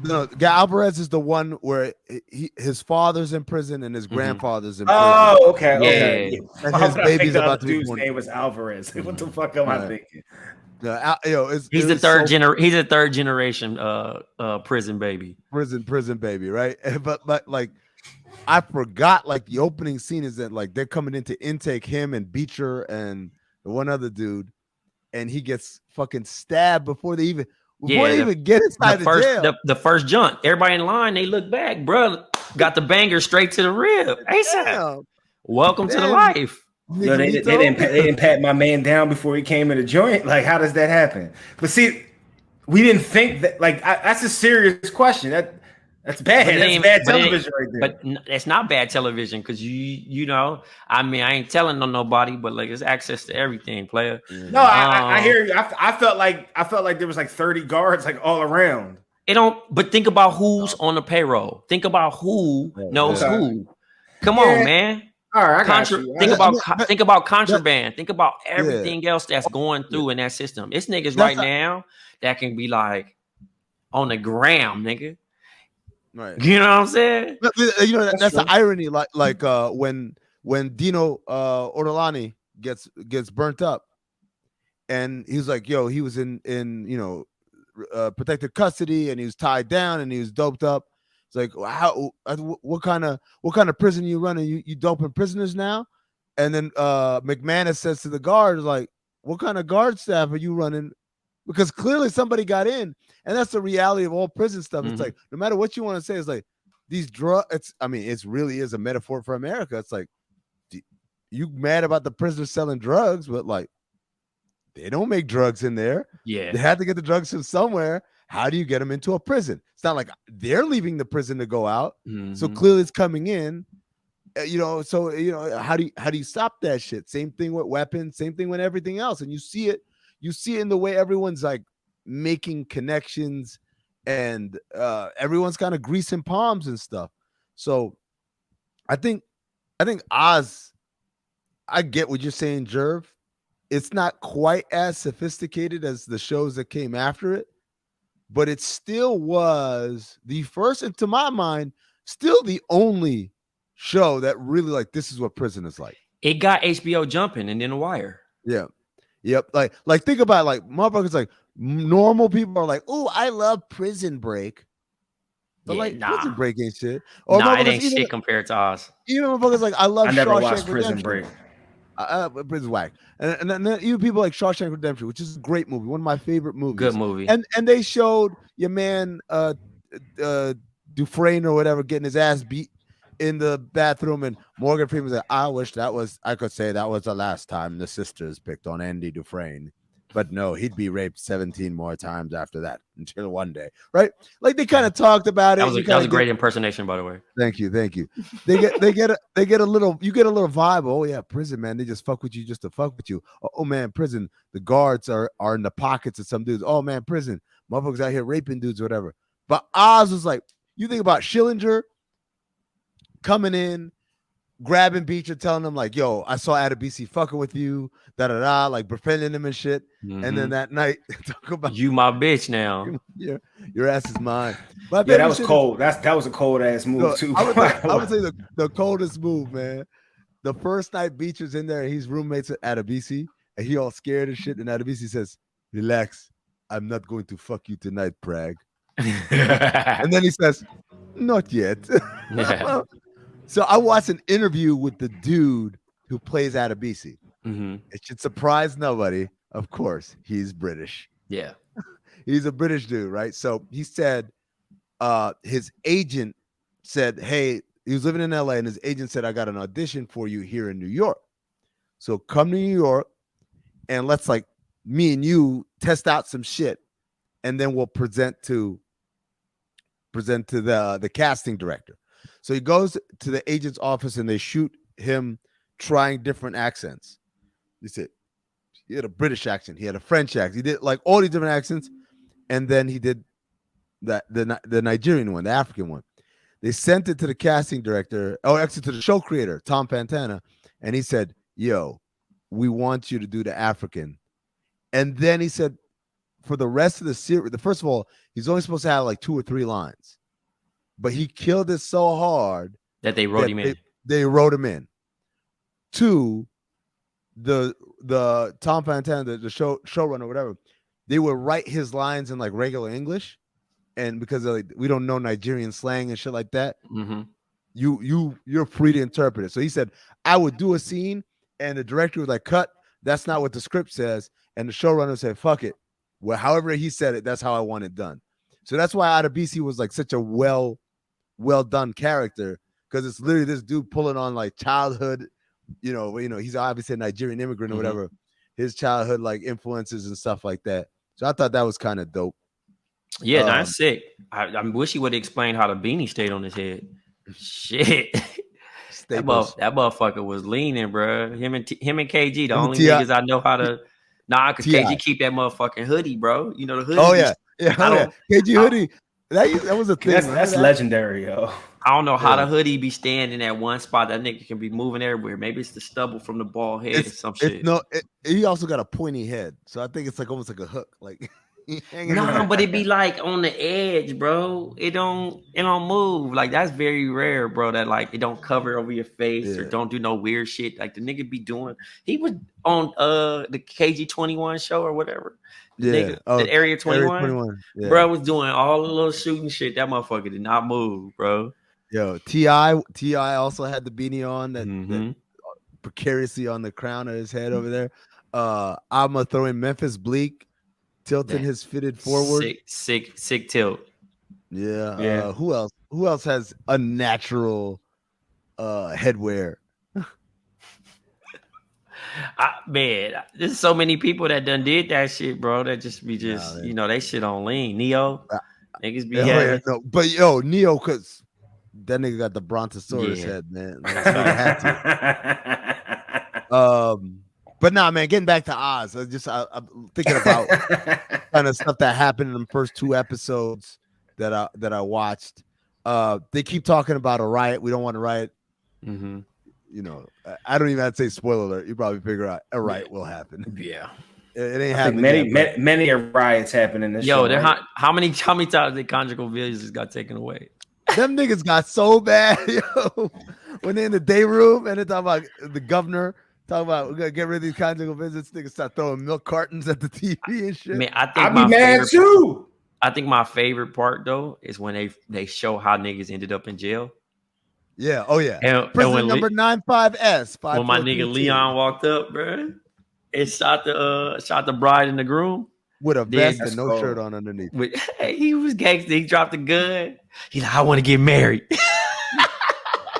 No, Alvarez is the one where his father's in prison and his grandfather's in prison. Oh, okay. Yeah. And his baby's about to be born. Dude's name was Alvarez. What the fuck am I thinking? He's the third generation prison baby. Prison baby, right? But like I forgot, like the opening scene is that like they're coming into intake, him and Beecher and the one other dude, and he gets fucking stabbed before they even get inside the jail. The first jump, everybody in line, they look back, bro, got the banger straight to the rib. ASAP. Welcome to the life. No, they didn't pat my man down before he came in the joint. Like, how does that happen? But see, we didn't think that. Like, that's a serious question. That's bad. That's bad television right there. But it's not bad television because you know. I mean, I ain't telling nobody, but like, it's access to everything, player. No, I hear you. I felt like there was like 30 guards like all around. It don't. But think about who's on the payroll. Think about who knows who. Come on, man. All right, I got you. Think about contraband. Think about everything else that's going through in that system. It's niggas now that can be like on the gram, nigga. Right. You know what I'm saying? That's the irony. Like when Dino Ortolani gets burnt up, and he's like, yo, he was in protected custody, and he was tied down, and he was doped up. It's like, what kind of prison you running? You doping prisoners now? And then McManus says to the guards, like, what kind of guard staff are you running? Because clearly somebody got in, and that's the reality of all prison stuff. It's like, no matter what you want to say, it's like these drugs. It really is a metaphor for America. It's like, you mad about the prisoners selling drugs, but like, they don't make drugs in there. Yeah, they had to get the drugs from somewhere. How do you get them into a prison? It's not like they're leaving the prison to go out. So clearly it's coming in. How do you stop that shit? Same thing with weapons, same thing with everything else. And you see it in the way everyone's like making connections, and everyone's kind of greasing palms and stuff. So I think Oz, I get what you're saying, Jerv. It's not quite as sophisticated as the shows that came after it, but it still was the first, and to my mind, still the only show that really like, this is what prison is like. It got HBO jumping, and then The Wire. Yeah. Yep. Like think about it, like motherfuckers, like normal people are like, oh, I love Prison Break. But Prison Break ain't shit. Or it ain't shit compared to Oz. Even motherfuckers like, I never watched Prison Break. Prison whack. And then even people like Shawshank Redemption, which is a great movie, one of my favorite movies. Good movie. And they showed your man Dufresne or whatever getting his ass beat, in the bathroom, and Morgan Freeman's like, I wish I could say that was the last time the sisters picked on Andy Dufresne. But no, he'd be raped 17 more times after that until one day, right? Like they kind of talked about it. That was a great impersonation, by the way. Thank you. They get a little vibe. Oh yeah, prison, man. They just fuck with you just to fuck with you. Oh man, prison. The guards are in the pockets of some dudes. Oh man, prison. Motherfuckers out here raping dudes or whatever. But Oz was like, you think about Schillinger coming in, grabbing Beecher, telling him like, yo, I saw Adebisi fucking with you, da-da-da, like befriending him and shit. Mm-hmm. And then that night, talk about you my bitch now. Your ass is mine. Yeah, that was cold. That was a cold ass move too. I would say the coldest move, man. The first night Beecher's in there and he's roommates at Adebisi and he all scared and shit. And Adebisi says, relax, I'm not going to fuck you tonight, Prague. And then he says, not yet. Yeah. So I watched an interview with the dude who plays Adebisi. Mm-hmm. It should surprise nobody. Of course, he's British. Yeah. He's a British dude, right? So he said his agent said, hey, he was living in LA and his agent said, I got an audition for you here in New York. So come to New York and let's like me and you test out some shit and then we'll present to the casting director. So he goes to the agent's office and they shoot him trying different accents. He said he had a British accent, he had a French accent, he did like all these different accents, and then he did the Nigerian one, the African one. They sent it to the casting director, actually to the show creator, Tom Pantana, and he said, yo, we want you to do the African. And then he said, for the rest of the series, first of all, he's only supposed to have like 2 or 3 lines. But he killed it so hard that they wrote him in. They wrote him in. 2, the Tom Pantana, the showrunner, whatever, they would write his lines in like regular English, and because we don't know Nigerian slang and shit like that, mm-hmm. you're free to interpret it. So he said, I would do a scene, and the director was like, cut. That's not what the script says, and the showrunner said, fuck it. Well, however he said it, that's how I want it done. So that's why Adebisi was like such a well done character, because it's literally this dude pulling on like childhood, you know, he's obviously a Nigerian immigrant or mm-hmm. whatever, his childhood like influences and stuff like that. So I thought that was kind of dope. Yeah, that's sick. I wish he would have explained how the beanie stayed on his head. Shit. that motherfucker was leaning, bro. Him and KG, the only niggas I know how to. Nah, because KG keep that motherfucking hoodie, bro. You know the hoodie. Oh yeah, KG hoodie. That was a thing. That's legendary, yo. I don't know how the hoodie be standing at one spot. That nigga can be moving everywhere. Maybe it's the stubble from the bald head or some shit. He also got a pointy head, so I think it's like almost like a hook, like. No, but it be like on the edge, bro. It don't move. Like that's very rare, bro. That like it don't cover over your face or don't do no weird shit. Like the nigga be doing. He was on the KG-21 show or whatever. The Area 21. Yeah. Bro was doing all the little shooting shit. That motherfucker did not move, bro. Yo, T.I. also had the beanie on that precariously on the crown of his head over there. I'm gonna throw in Memphis Bleak. Tilting his fitted forward. Sick tilt. Yeah. Who else has unnatural headwear? Man, there's so many people that done did that shit, bro. That just they shit on lean. Neo. Niggas be having. No, but yo, Neo, cause that nigga got the Brontosaurus head, man. Like, had to. But nah, man, getting back to Oz, I'm thinking about kind of stuff that happened in the first 2 episodes that I watched. They keep talking about a riot. We don't want a riot. Mm-hmm. You know, I don't even have to say spoiler alert. You probably figure out a riot will happen. Yeah, it ain't happening. Many riots happen in this show. Yo, right? how many times the conjugal villages got taken away? Them niggas got so bad, yo. When they're in the day room and they talk about the governor. Talk about we're gonna get rid of these conjugal visits. Niggas start throwing milk cartons at the TV and shit. Man, I'd be mad too. I think my favorite part though is when they show how niggas ended up in jail. Yeah. Oh yeah. Prison number 95S. When my nigga Leon walked up, bro, and shot the bride and the groom with a vest and no shirt on underneath. He was gangster. He dropped the gun. He's like, I want to get married.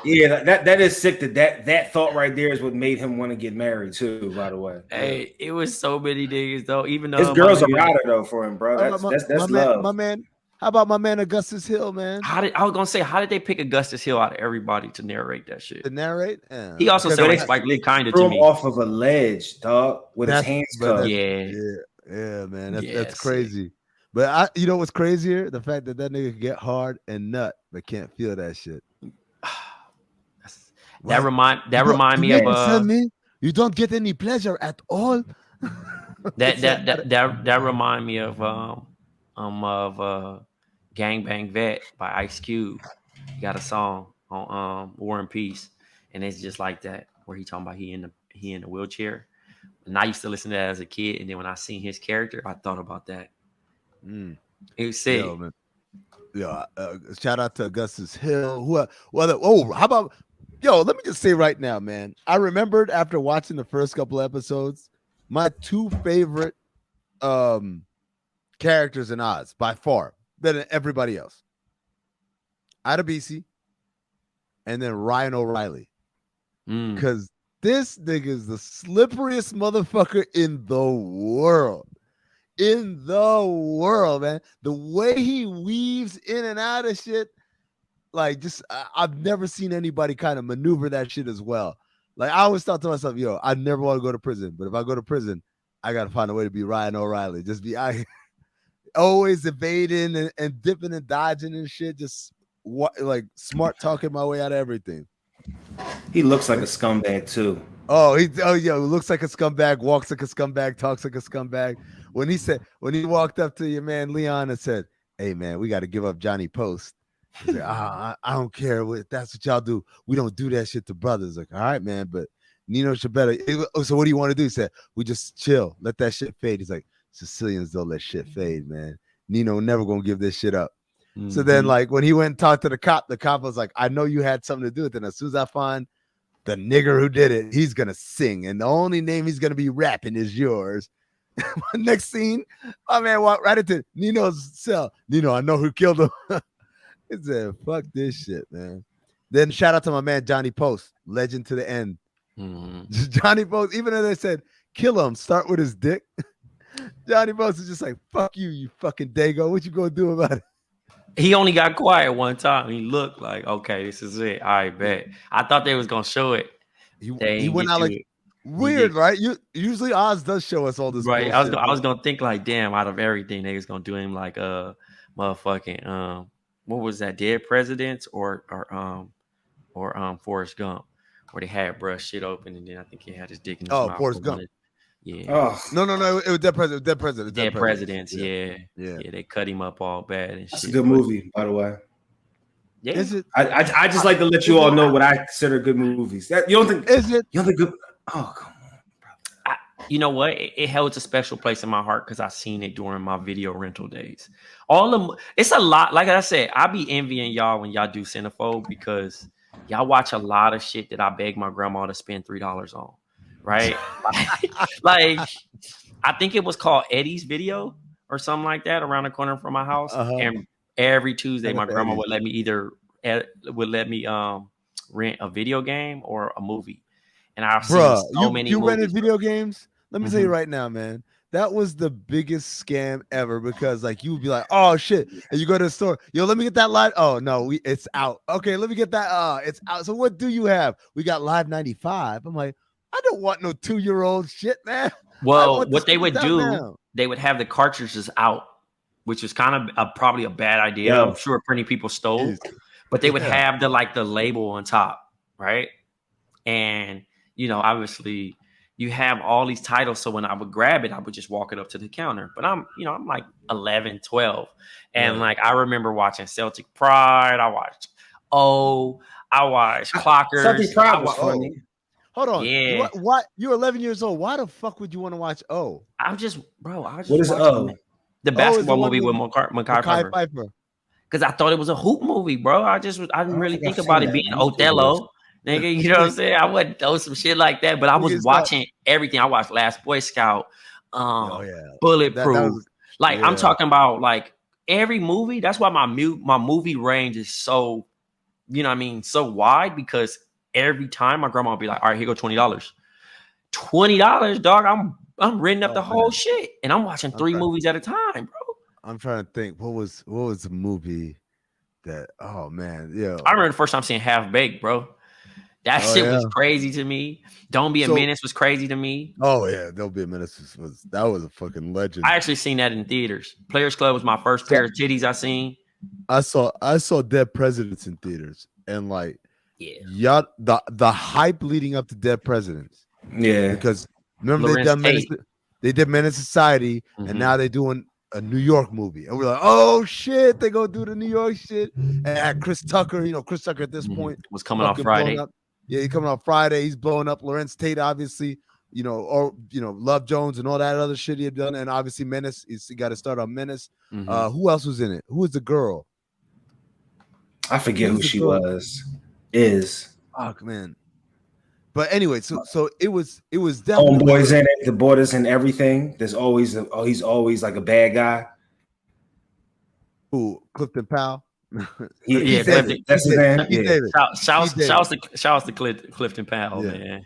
Yeah, that is sick. That thought right there is what made him want to get married too. By the way, Hey, it was so many niggas though. Even his though my girl's a nigga, rider though for him, bro. How about That's love. my man? How about my man Augustus Hill, man? I was gonna say, how did they pick Augustus Hill out of everybody to narrate that shit? To narrate? He also Because sounded they like Spike Lee kinda threw to him me. off of a ledge, dog, with his hands cuffed. Yeah. Yeah, man. That's Yeah, crazy. But you know what's crazier? The fact that nigga can get hard and nut, but can't feel that shit. That remind me you of me? You don't get any pleasure at all. that remind me of Gang Bang Vet by Ice Cube. He got a song on War and Peace, and it's just like that, where he talking about he in the wheelchair. And I used to listen to that as a kid, and then when I seen his character, I thought about that. It was sick. Yo, man. Yeah, shout out to Augustus Hill. How about let me just say right now, man. I remembered after watching the first couple episodes, my two favorite characters in Oz by far than everybody else. Adebisi and then Ryan O'Reilly. Because this nigga is the slipperiest motherfucker in the world. In the world, man. The way he weaves in and out of shit, like I've never seen anybody kind of maneuver that shit as well. Like I always thought to myself, I never want to go to prison, but if I go to prison, I gotta find a way to be Ryan O'Reilly. Just be always evading and dipping and dodging and shit. Just like smart talking my way out of everything. He looks like a scumbag too. He looks like a scumbag, walks like a scumbag, talks like a scumbag. When he walked up to your man Leon and said, "Hey man, we got to give up Johnny Post." He said, I don't care what that's what y'all do. We don't do that shit to brothers. Like, all right, man, but Nino should better. So what do you want to do? He said, we just chill, let that shit fade. He's like, Sicilians don't let shit fade, man. Nino never gonna give this shit up. So then, like when he went and talked to the cop was like, I know you had something to do with it. And as soon as I find the nigger who did it, he's gonna sing, and the only name he's gonna be rapping is yours. Next scene, my man walked right into Nino's cell. Nino, I know who killed him. He said, fuck this shit, man. Then shout out to my man Johnny Post, legend to the end. Johnny Post, even though they said kill him, start with his dick. Johnny Post is just like, fuck you, you fucking dago. What you gonna do about it? He only got quiet one time. He looked like, okay, this is it. I bet. I thought they was gonna show it. He went out like weird, right? Usually Oz does show us all this. Right. Bullshit, I was gonna think like, damn, out of everything, they was gonna do him like motherfucking what was that, Dead Presidents or Forrest Gump, where they had brush shit open and then I think he had his dick in his mouth. Forrest Gump. Yeah. Oh no, it was Dead Presidents. Dead Presidents. Yeah. They cut him up all bad and That's shit. a good movie, by the way. Yeah. Is it? I just like to let you all know what I consider good movies. You don't think? Is it? You don't think good? Oh, come on. You know what? It holds a special place in my heart because I seen it during my video rental days. It's a lot. Like I said, I be envying y'all when y'all do Cinefold because y'all watch a lot of shit that I beg my grandma to spend $3 on. Right? like I think it was called Eddie's Video or something like that around the corner from my house. And every Tuesday, my grandma would let me rent a video game or a movie. And I've seen so many movies. Rented video games? Let me tell you right now, man. That was the biggest scam ever because like you would be like, oh shit. And you go to the store, let me get that live. Oh no, it's out. Okay, let me get that. It's out. So what do you have? We got Live 95. I'm like, I don't want no 2-year-old shit, man. Well, what they would do, they would have the cartridges out, which is kind of probably a bad idea. Yeah. I'm sure plenty of people stole, but they would have the label on top, right? And obviously you have all these titles. So when I would grab it, I would just walk it up to the counter. But I'm like 11, 12. And like, I remember watching Celtic Pride. I watched I watched Clockers. Celtic Pride was funny. Hold on. Yeah. What? You're 11 years old. Why the fuck would you want to watch I was just what is O? The basketball movie with Makai Pfeiffer. Because I thought it was a hoop movie, bro. I didn't really think about it being Othello. Nigga, you know what I'm saying? I wouldn't know some shit like that, but I was watching everything. I watched Last Boy Scout, Bulletproof. I'm talking about like every movie. That's why my movie range is so you know what I mean, so wide because every time my grandma would be like, all right, here go $20. $20, dog. I'm renting up the whole shit. And I'm watching 3 movies at a time, bro. I'm trying to think what was the movie that I remember the first time seeing Half Baked, bro. That shit was crazy to me. Don't Be a Menace was crazy to me. Oh yeah, Don't Be a Menace was a fucking legend. I actually seen that in theaters. Players Club was my first pair of titties I seen. I saw Dead Presidents in theaters, and like the hype leading up to Dead Presidents. Yeah, because remember they did Menace Society, and now they're doing a New York movie, and we're like, oh shit, they go do the New York shit. And Chris Tucker, Chris Tucker at this point was coming off Friday. Yeah, he's coming off Friday. He's blowing up. Lawrence Tate, obviously, Love Jones and all that other shit he had done, and obviously Menace. He got to start on Menace. Who else was in it? Who was the girl? I forget who she was. Is man. But anyway, so it was definitely Homeboys in it, the Borders and everything. There's always he's always like a bad guy. Who? Clifton Powell. Clifton. That's his name. Shouts to Clifton Powell, man.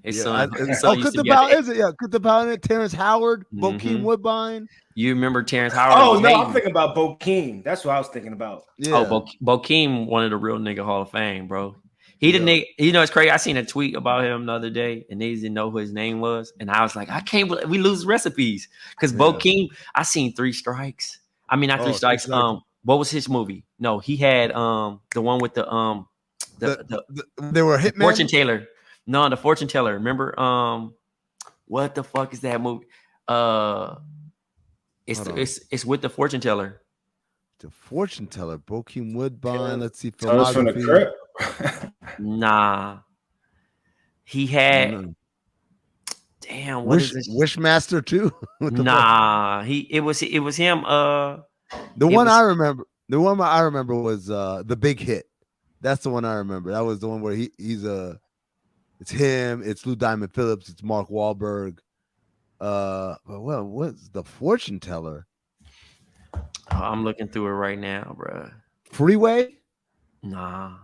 Clifton Powell is it? Yeah, Clifton Powell and Terrence Howard, Bokeem Woodbine. You remember Terrence Howard? Oh no, I'm thinking about Bokeem. That's what I was thinking about. Yeah. Oh, Bokeem, one of the real nigga Hall of Fame, bro. He the nigga. It's crazy. I seen a tweet about him the other day, and they didn't know who his name was, and I was like, I can't believe we lose recipes because Bokeem. I seen 3 Strikes. I mean, not 3 Strikes. What was his movie? No, he had the one with the they were Hitman. Fortune Teller. No, the Fortune Teller. Remember? What the fuck is that movie? It's with the Fortune Teller. The Fortune Teller, Bokeem Woodbine. Let's see. Tell from the Crip. Nah. He had damn, what is this? Wishmaster too? Nah, it was him. The one I remember was The Big Hit. That's the one I remember. That was the one where it's him, it's Lou Diamond Phillips, it's Mark Wahlberg. What's The Fortune Teller? I'm looking through it right now, bro. Freeway? Nah.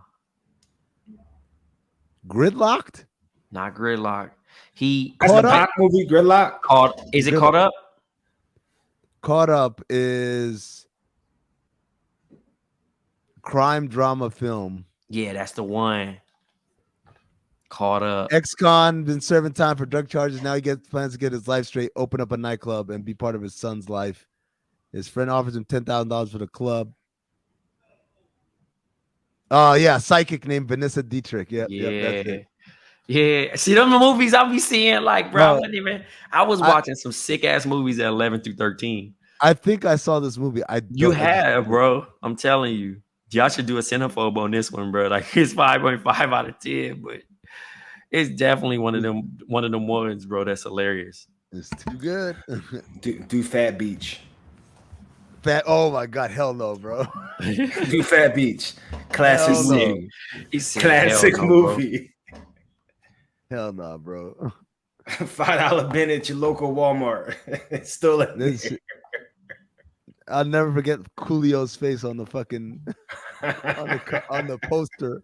Gridlocked? Not Gridlock. That's the Doc movie, Gridlock. Is it Caught Up? Caught Up is crime drama film. Yeah, that's the one. Caught Up. Ex-con been serving time for drug charges. Now he plans to get his life straight, open up a nightclub, and be part of his son's life. His friend offers him $10,000 for the club. Oh yeah, psychic named Vanessa Dietrich. Yep, that's it. Yeah. See them movies I be seeing, like, bro. I was watching some sick ass movies at 11 through 13. I think I saw this movie. You have, bro. I'm telling you. Y'all should do a cinephobe on this one, bro. Like, it's 5.5 out of 10, but it's definitely one of them ones, bro. That's hilarious. It's too good. do Fat Beach. Oh my god, hell no, bro. Do Fat Beach. Classic movie. Classic movie. Hell no, bro. $5 bin at your local Walmart. It's still in there. I'll never forget Coolio's face on the fucking on the poster.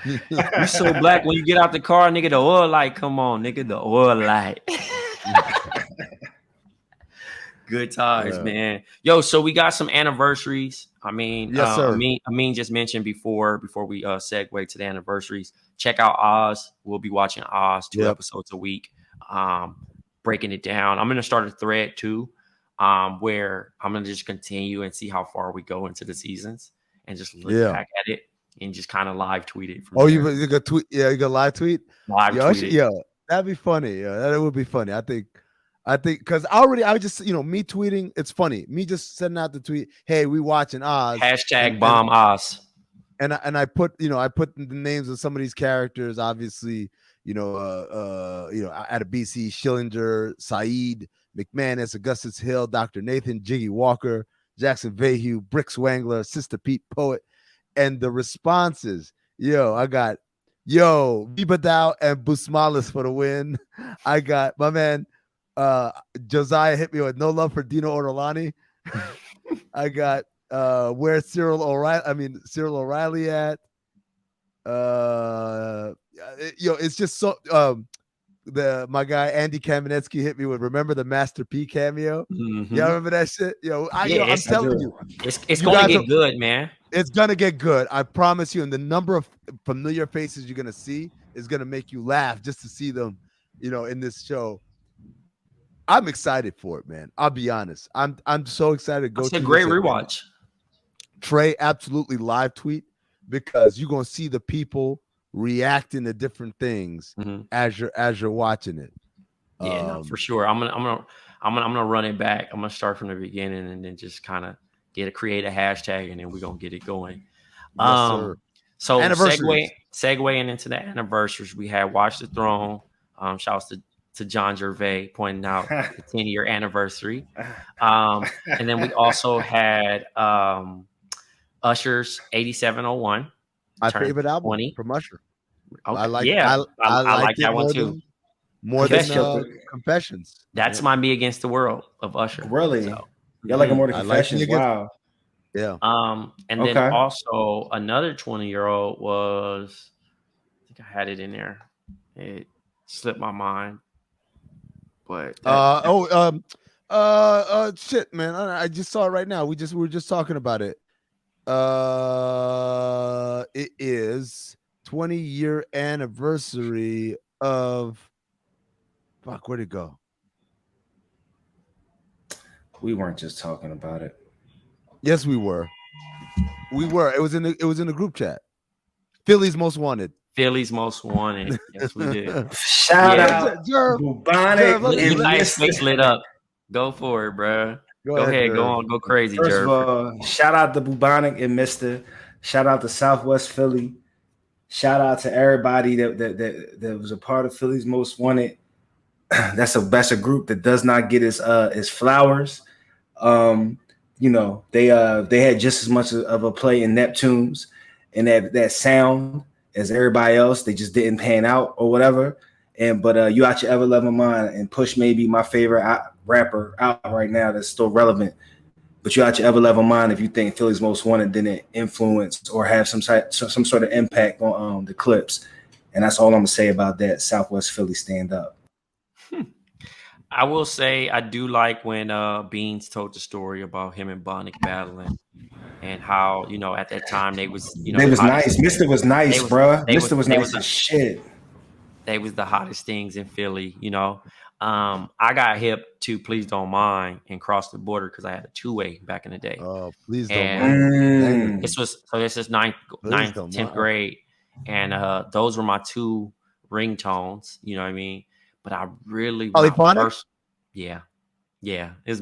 You so black when you get out the car, nigga. The oil light, come on, nigga. The oil light. Good times, man. Yo, so we got some anniversaries. I mean, yes, sir. Amin just mentioned before we segue to the anniversaries. Check out Oz. We'll be watching Oz 2 episodes a week, breaking it down. I'm gonna start a thread too, where I'm gonna just continue and see how far we go into the seasons, and just look back at it and just kind of live tweet it. You got tweet? Yeah, you got live tweet. Tweet it. Yeah, that'd be funny. Yeah, that would be funny. I think because I just me tweeting, it's funny. Me just sending out the tweet, hey, we watching Oz. Hashtag bomb Oz. And I put the names of some of these characters, obviously, out of BC, Schillinger, Saeed, McManus, Augustus Hill, Dr. Nathan, Jiggy Walker, Jackson Vahue, Bricks Wangler, Sister Pete Poet, and the responses. I got Bibadao and Busmalis for the win. I got my man Josiah hit me with no love for Dino Ortolani. I got Where's Cyril O'Reilly at? It's just so my guy Andy Kamenetsky hit me with remember the Master P cameo. Mm-hmm. Y'all remember that shit? I'm telling you, it's gonna get good, man. It's gonna get good. I promise you. And the number of familiar faces you're gonna see is gonna make you laugh just to see them, in this show. I'm excited for it, man. I'll be honest. I'm so excited to go. It's a great rewatch. Trey, absolutely live tweet because you're gonna see the people reacting to different things as you're watching it. Yeah, no, for sure. I'm gonna run it back. I'm gonna start from the beginning and then just kind of create a hashtag and then we're gonna get it going. Yes, sir. So segueing into the anniversaries, we had Watch the Throne. Shouts to John Jerv pointing out the 10-year anniversary. And then we also had Usher's 8701. My favorite album from Usher. Okay. I like that one too. More than Confessions. That's my Me Against the World of Usher. Really? So, y'all like more than Confessions? Wow. Yeah. And then also another 20-year-old was, I think I had it in there. It slipped my mind. But shit, man. I just saw it right now. We were just talking about it. It is 20-year anniversary of fuck, where'd it go? We weren't just talking about it. Yes, we were. It was in the group chat. Philly's Most Wanted. Philly's Most Wanted. Yes, we did. Shout out Jerv. Nice face lit up. Go for it, bro. Go ahead. Go on. Go crazy, First Jerv. of all, shout out to Bubonic and Mr. Shout out to Southwest Philly. Shout out to everybody that was a part of Philly's Most Wanted. That's a group that does not get its flowers. They had just as much of a play in Neptunes and that sound as everybody else. They just didn't pan out or whatever. But You Out Your Ever Loving Mind and Push may be my favorite rapper out right now that's still relevant. But You Out Your Ever Loving Mind, if you think Philly's Most Wanted didn't influence or have some sort of impact on the clips. And that's all I'm gonna say about that. Southwest Philly, stand up. I will say I do like when Beans told the story about him and Bonic battling and how, at that time they was, they was nice. Mr. was nice, bro. Mr. was nice as shit. They was the hottest things in Philly, I got hip to Please Don't Mind and Cross the Border because I had a 2-way back in the day. Oh, Please Don't Mind. This is ninth, 10th grade. And those were my two ringtones, you know what I mean? But I really first, yeah. It's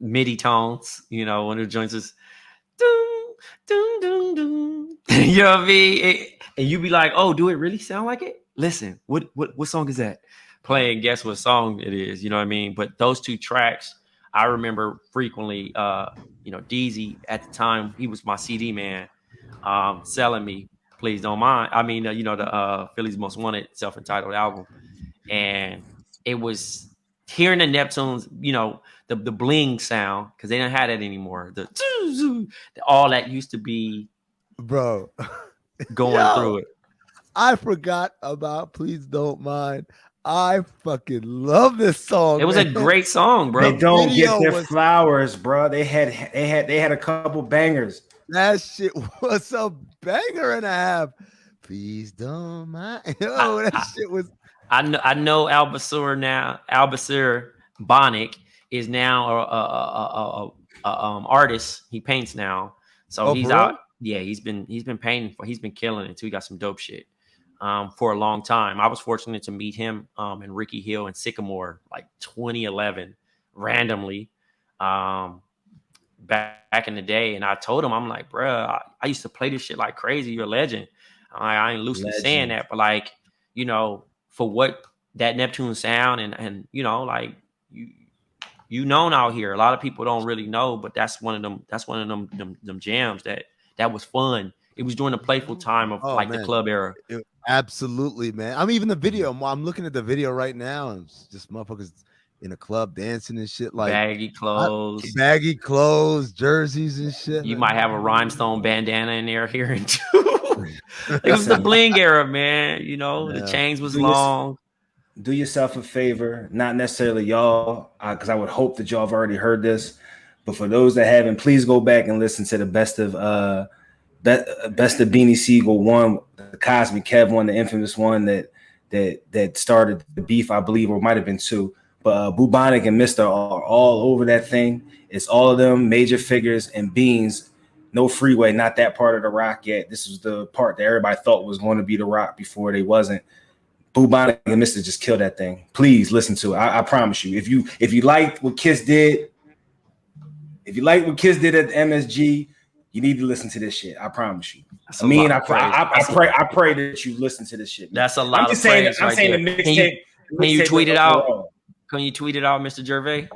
MIDI tones, when the joints is dun, dun, dun, dun. You know what I mean? And you be like, oh, do it really sound like it? Listen, what song is that? Playing, guess what song it is, you know what I mean? But those two tracks, I remember frequently, Deezy at the time, he was my CD man, selling me Please Don't Mind. I mean, the Philly's Most Wanted self-entitled album. And it was hearing the Neptunes, the bling sound, because they didn't have that anymore. All that used to be, bro, going through it. I forgot about Please Don't Mind. I fucking love this song. It was a great song, bro. They don't get their flowers, bro. They had a couple bangers. That shit was a banger and a half. Please don't mind. Oh, that shit was. I know Albasur now. Albasur Bonic is now a artist. He paints now, so he's out. Yeah, he's been painting he's been killing it too. He got some dope shit for a long time. I was fortunate to meet him and Ricky Hill and Sycamore like 2011 randomly back in the day, and I told him, I'm like, bruh, I used to play this shit like crazy. You're a legend. I ain't loosely saying that, but like, for what that Neptune sound and like you known out here. A lot of people don't really know, but that's one of them jams that was fun. It was during the playful time of the club era. Absolutely, man. I'm even the video. I'm looking at the video right now, and it's just motherfuckers. in a club dancing and shit, like baggy clothes, jerseys and shit. You might have a rhinestone bandana in there here and too. It was the bling era, man. You know, the chains was long. Do yourself a favor, not necessarily y'all, because I would hope that y'all have already heard this. But for those that haven't, please go back and listen to the best of Beanie Siegel one, the Cosmic Kev one, the infamous one that started the beef, I believe, or might have been two. But Bubonic and Mister are all over that thing. It's all of them, Major Figures and Beans. No Freeway, not that part of the rock yet. This was the part that everybody thought was going to be the rock before they wasn't. Bubonic and Mister just killed that thing. Please listen to it. I promise you. If you liked what Kiss did, at the MSG, you need to listen to this shit. I promise you. I mean, I pray that you listen to this shit. Man. That's a lot of praise. I'm saying the mixtape. Can you tweet it out? Can you tweet it out, Mr. Jerv?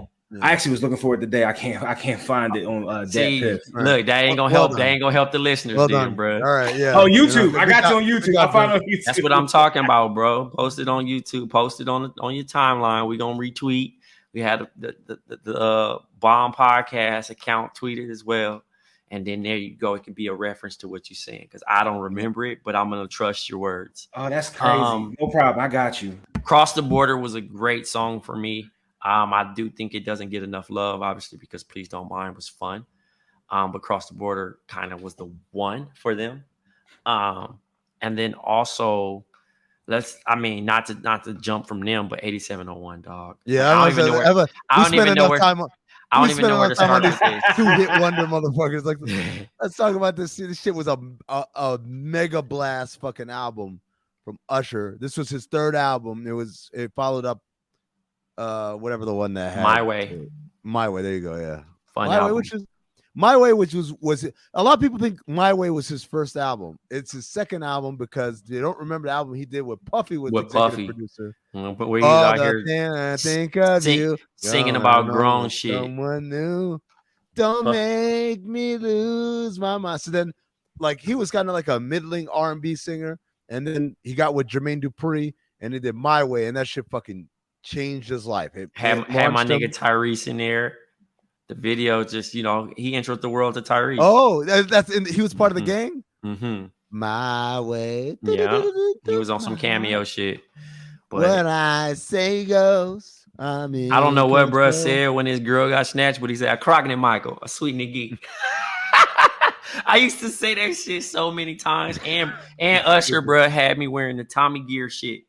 I actually was looking for it today. I can't find it on See, look, that ain't gonna help. That ain't gonna help the listeners, bro. All right, yeah. Oh, YouTube. I got you on YouTube. I found it on YouTube. That's what I'm talking about, bro. Post it on YouTube. Post it on your timeline. We gonna retweet. We had the BOMM podcast account tweeted as well, and then there you go. It can be a reference to what you're saying because I don't remember it, but I'm gonna trust your words. Oh, that's crazy. No problem. I got you. Cross the Border was a great song for me. I do think it doesn't get enough love, obviously, because Please Don't Mind was fun. But Cross the Border kind of was the one for them. And then also, not to jump from them, but 8701, dog. Yeah, I don't even know where to start with this. Two-hit wonder motherfuckers. Like, let's talk about this. This shit was a mega blast fucking album from Usher. This was his third album. It followed up whatever the one that had My Way. There you go. Yeah, Fun album. which was a lot of people think My Way was his first album. It's his second album because they don't remember the album he did with Puffy with the producer. But where he's out here I think of you singing about grown shit. Someone new. Don't make me lose my mind. So then, like, he was kind of like a middling R&B singer, and then he got with Jermaine Dupri, and he did My Way, and that shit fucking changed his life. Had my nigga Tyrese in there. The video just, he introed the world to Tyrese. Oh, he was part of the gang? Mm-hmm. My Way. Yeah, he was on some cameo shit. But what I say goes. I don't know what bruh said when his girl got snatched, but he said, "I crocking it, Michael, a sweet nigga." I used to say that shit so many times. And Usher, bruh, had me wearing the Tommy Gear shit.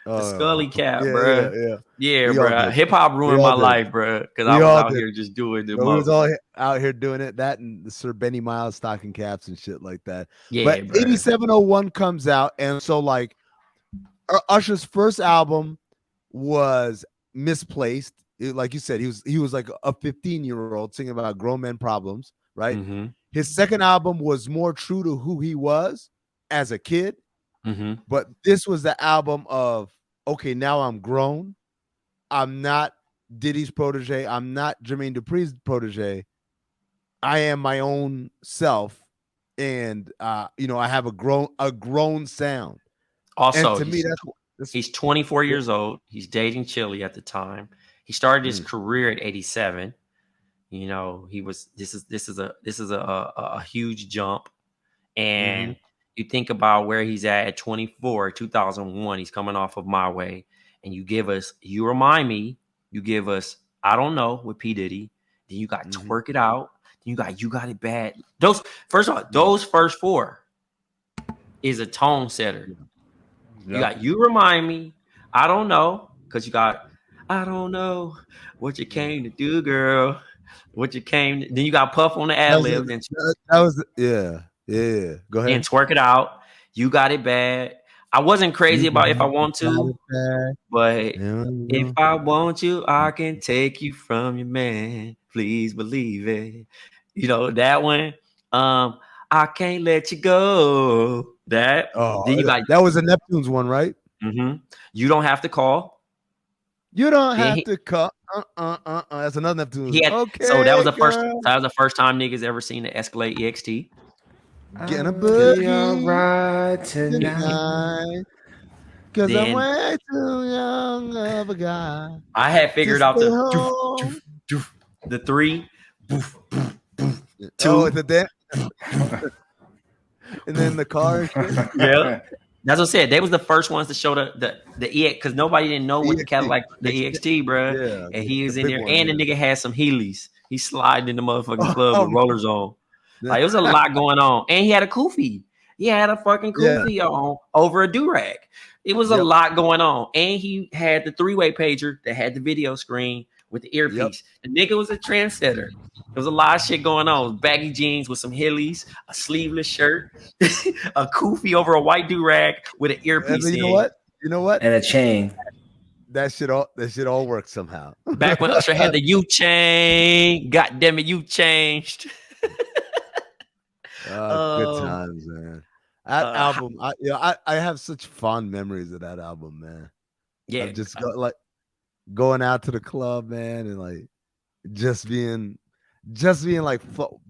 The Scully cap, bro. Yeah, bro. Hip hop ruined my life, bro. Because I was out here just doing it. We was all out here doing it. That and the Sir Benny Miles stocking caps and shit like that. Yeah, but 8701 comes out, and so like Usher's first album was Misplaced. Like you said, he was like a 15-year-old singing about grown men problems, right? Mm-hmm. His second album was more true to who he was as a kid. Mm-hmm. But this was the album of, okay, now I'm grown. I'm not Diddy's protege. I'm not Jermaine Dupri's protege. I am my own self, and I have a grown sound. Also, and to me, he's 24 years old. He's dating Chili at the time. He started his career at 87. This is a huge jump, and you think about where he's at 24, 2001. He's coming off of My Way, and you give us You Remind Me. You give us I Don't Know with P. Diddy. Then you got Twerk It Out. Then You Got It Bad. Those first four is a tone setter. Yep. You got You Remind Me. I Don't Know, because you got I Don't Know what you came to do, girl. What you came to, then you got Puff on the ad lib. Yeah. Go ahead. And Twerk It Out. You Got It Bad. I wasn't crazy about If I Want To, but if I want you, I can take you from your man. Please believe it. That one. I Can't Let You Go. That. Then you got that was a Neptune's one, right? Mm-hmm. You Don't Have to Call. You don't have to call. That's another Neptune. Okay. So that was the first. That was the first time niggas ever seen the Escalade EXT. Get a boogie alright tonight. Because I'm Then way too young of a guy I had to figured out stay the home. the three. Oh, Two. it's a dance. And then the car and shit. Yeah. That's what I said. They was the first ones to show the EX because nobody didn't know what the EXT. Cadillac, the EXT, bro. Yeah. And he The was in big there, one. and the nigga had some Heelys. He sliding in the motherfucking club with Oh, rollers on. Like it was a lot going on, and he had a kufi. He had a fucking Yeah. kufi on over a durag. It was a Yep. lot going on, and he had the three-way pager that had the video screen with the earpiece. The nigga was a trendsetter. There was a lot of shit going on. Baggy jeans with some Heelys, a sleeveless shirt, a kufi over a white durag with an earpiece. You know what? You know what? And a chain. That shit all works somehow. Back when Usher had the U chain. God damn it, you changed. Good times, man. That album, I have such fond memories of that album, man. Yeah, Of just going out to the club, man, and like just being like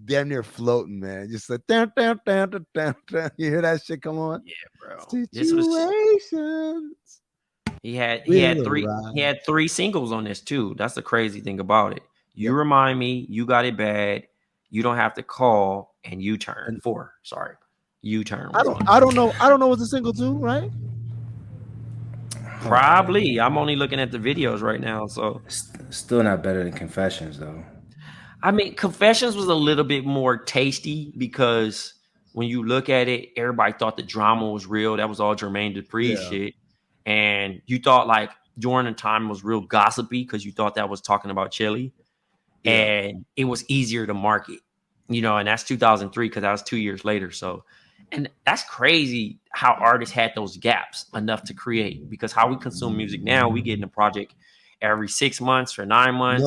damn near floating, man. Just like down. You hear that shit come on? Yeah, bro. Situations. He had three singles on this too. That's the crazy thing about it. You remind me, you got it bad. You don't have to call and U-turn. U-turn. I don't know. I don't know what's a single too, right? Probably. I'm only looking at the videos right now, so Still not better than Confessions, though. I mean, Confessions was a little bit more tasty because when you look at it, everybody thought the drama was real. That was all Jermaine Dupri shit. And you thought like during the time was real gossipy because you thought that was talking about Chili. Yeah. And it was easier to market, and that's 2003 because that was 2 years later. So, and that's crazy how artists had those gaps enough to create, because how we consume music now, we get in a project every 6 months or 9 months.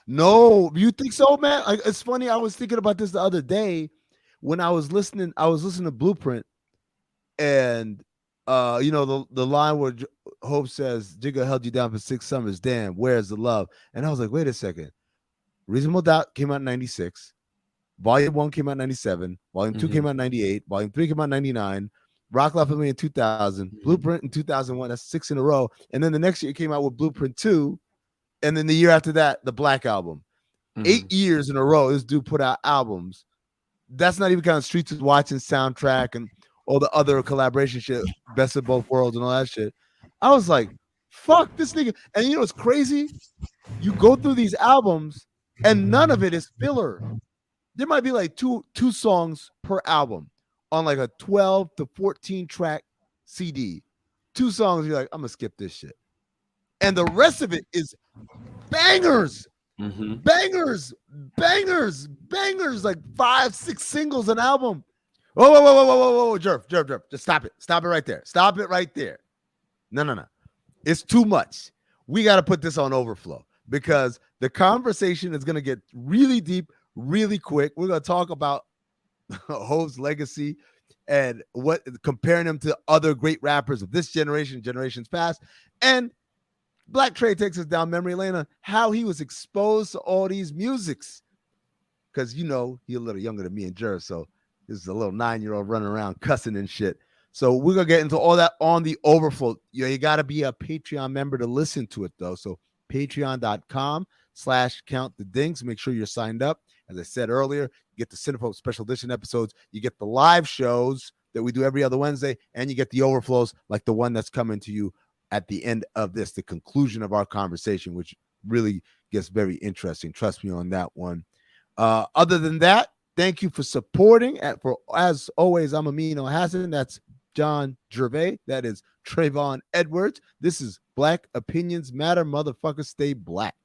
No, you think so, man? It's funny. I was thinking about this the other day when I was listening to Blueprint, and the line where Hope says, Jigga held you down for 6 summers. Damn, where's the love? And I was like, wait a second. Reasonable Doubt came out in 96. Volume 1 came out in 97. Volume 2 came out in 98. Volume 3 came out in 99. Rock Life with Me in 2000. Blueprint in 2001. That's 6 in a row. And then the next year it came out with Blueprint 2. And then the year after that, the Black Album. 8 years in a row, this dude put out albums. That's not even kind of Streets is Watching soundtrack and all the other collaboration shit, Best of Both Worlds and all that shit. I was like, fuck this nigga. And you know what's crazy? You go through these albums and none of it is filler. There might be like two songs per album on like a 12 to 14 track CD. 2 songs, you're like, I'm gonna skip this shit. And the rest of it is bangers. Bangers, like 5-6 singles an album. Whoa, Jerv, just stop it right there. No, it's too much. We got to put this on overflow because the conversation is going to get really deep really quick. We're going to talk about Hov's legacy and comparing him to other great rappers of this generation, generations past, and Blk Tray takes us down memory lane on how he was exposed to all these musics. Because, he's a little younger than me and Jerv, so this is a little 9-year-old running around cussing and shit. So we're going to get into all that on the overflow. You got to be a Patreon member to listen to it, though. So patreon.com/countthedings. Make sure you're signed up. As I said earlier, you get the Cinephobe Special Edition episodes. You get the live shows that we do every other Wednesday, and you get the overflows like the one that's coming to you at the end of this, the conclusion of our conversation, which really gets very interesting. Trust me on that one. Other than that, thank you for supporting. As always, I'm Amin Hassan. That's John Gervais. That is Trayvon Edwards. This is Black Opinions Matter. Motherfuckers, stay black.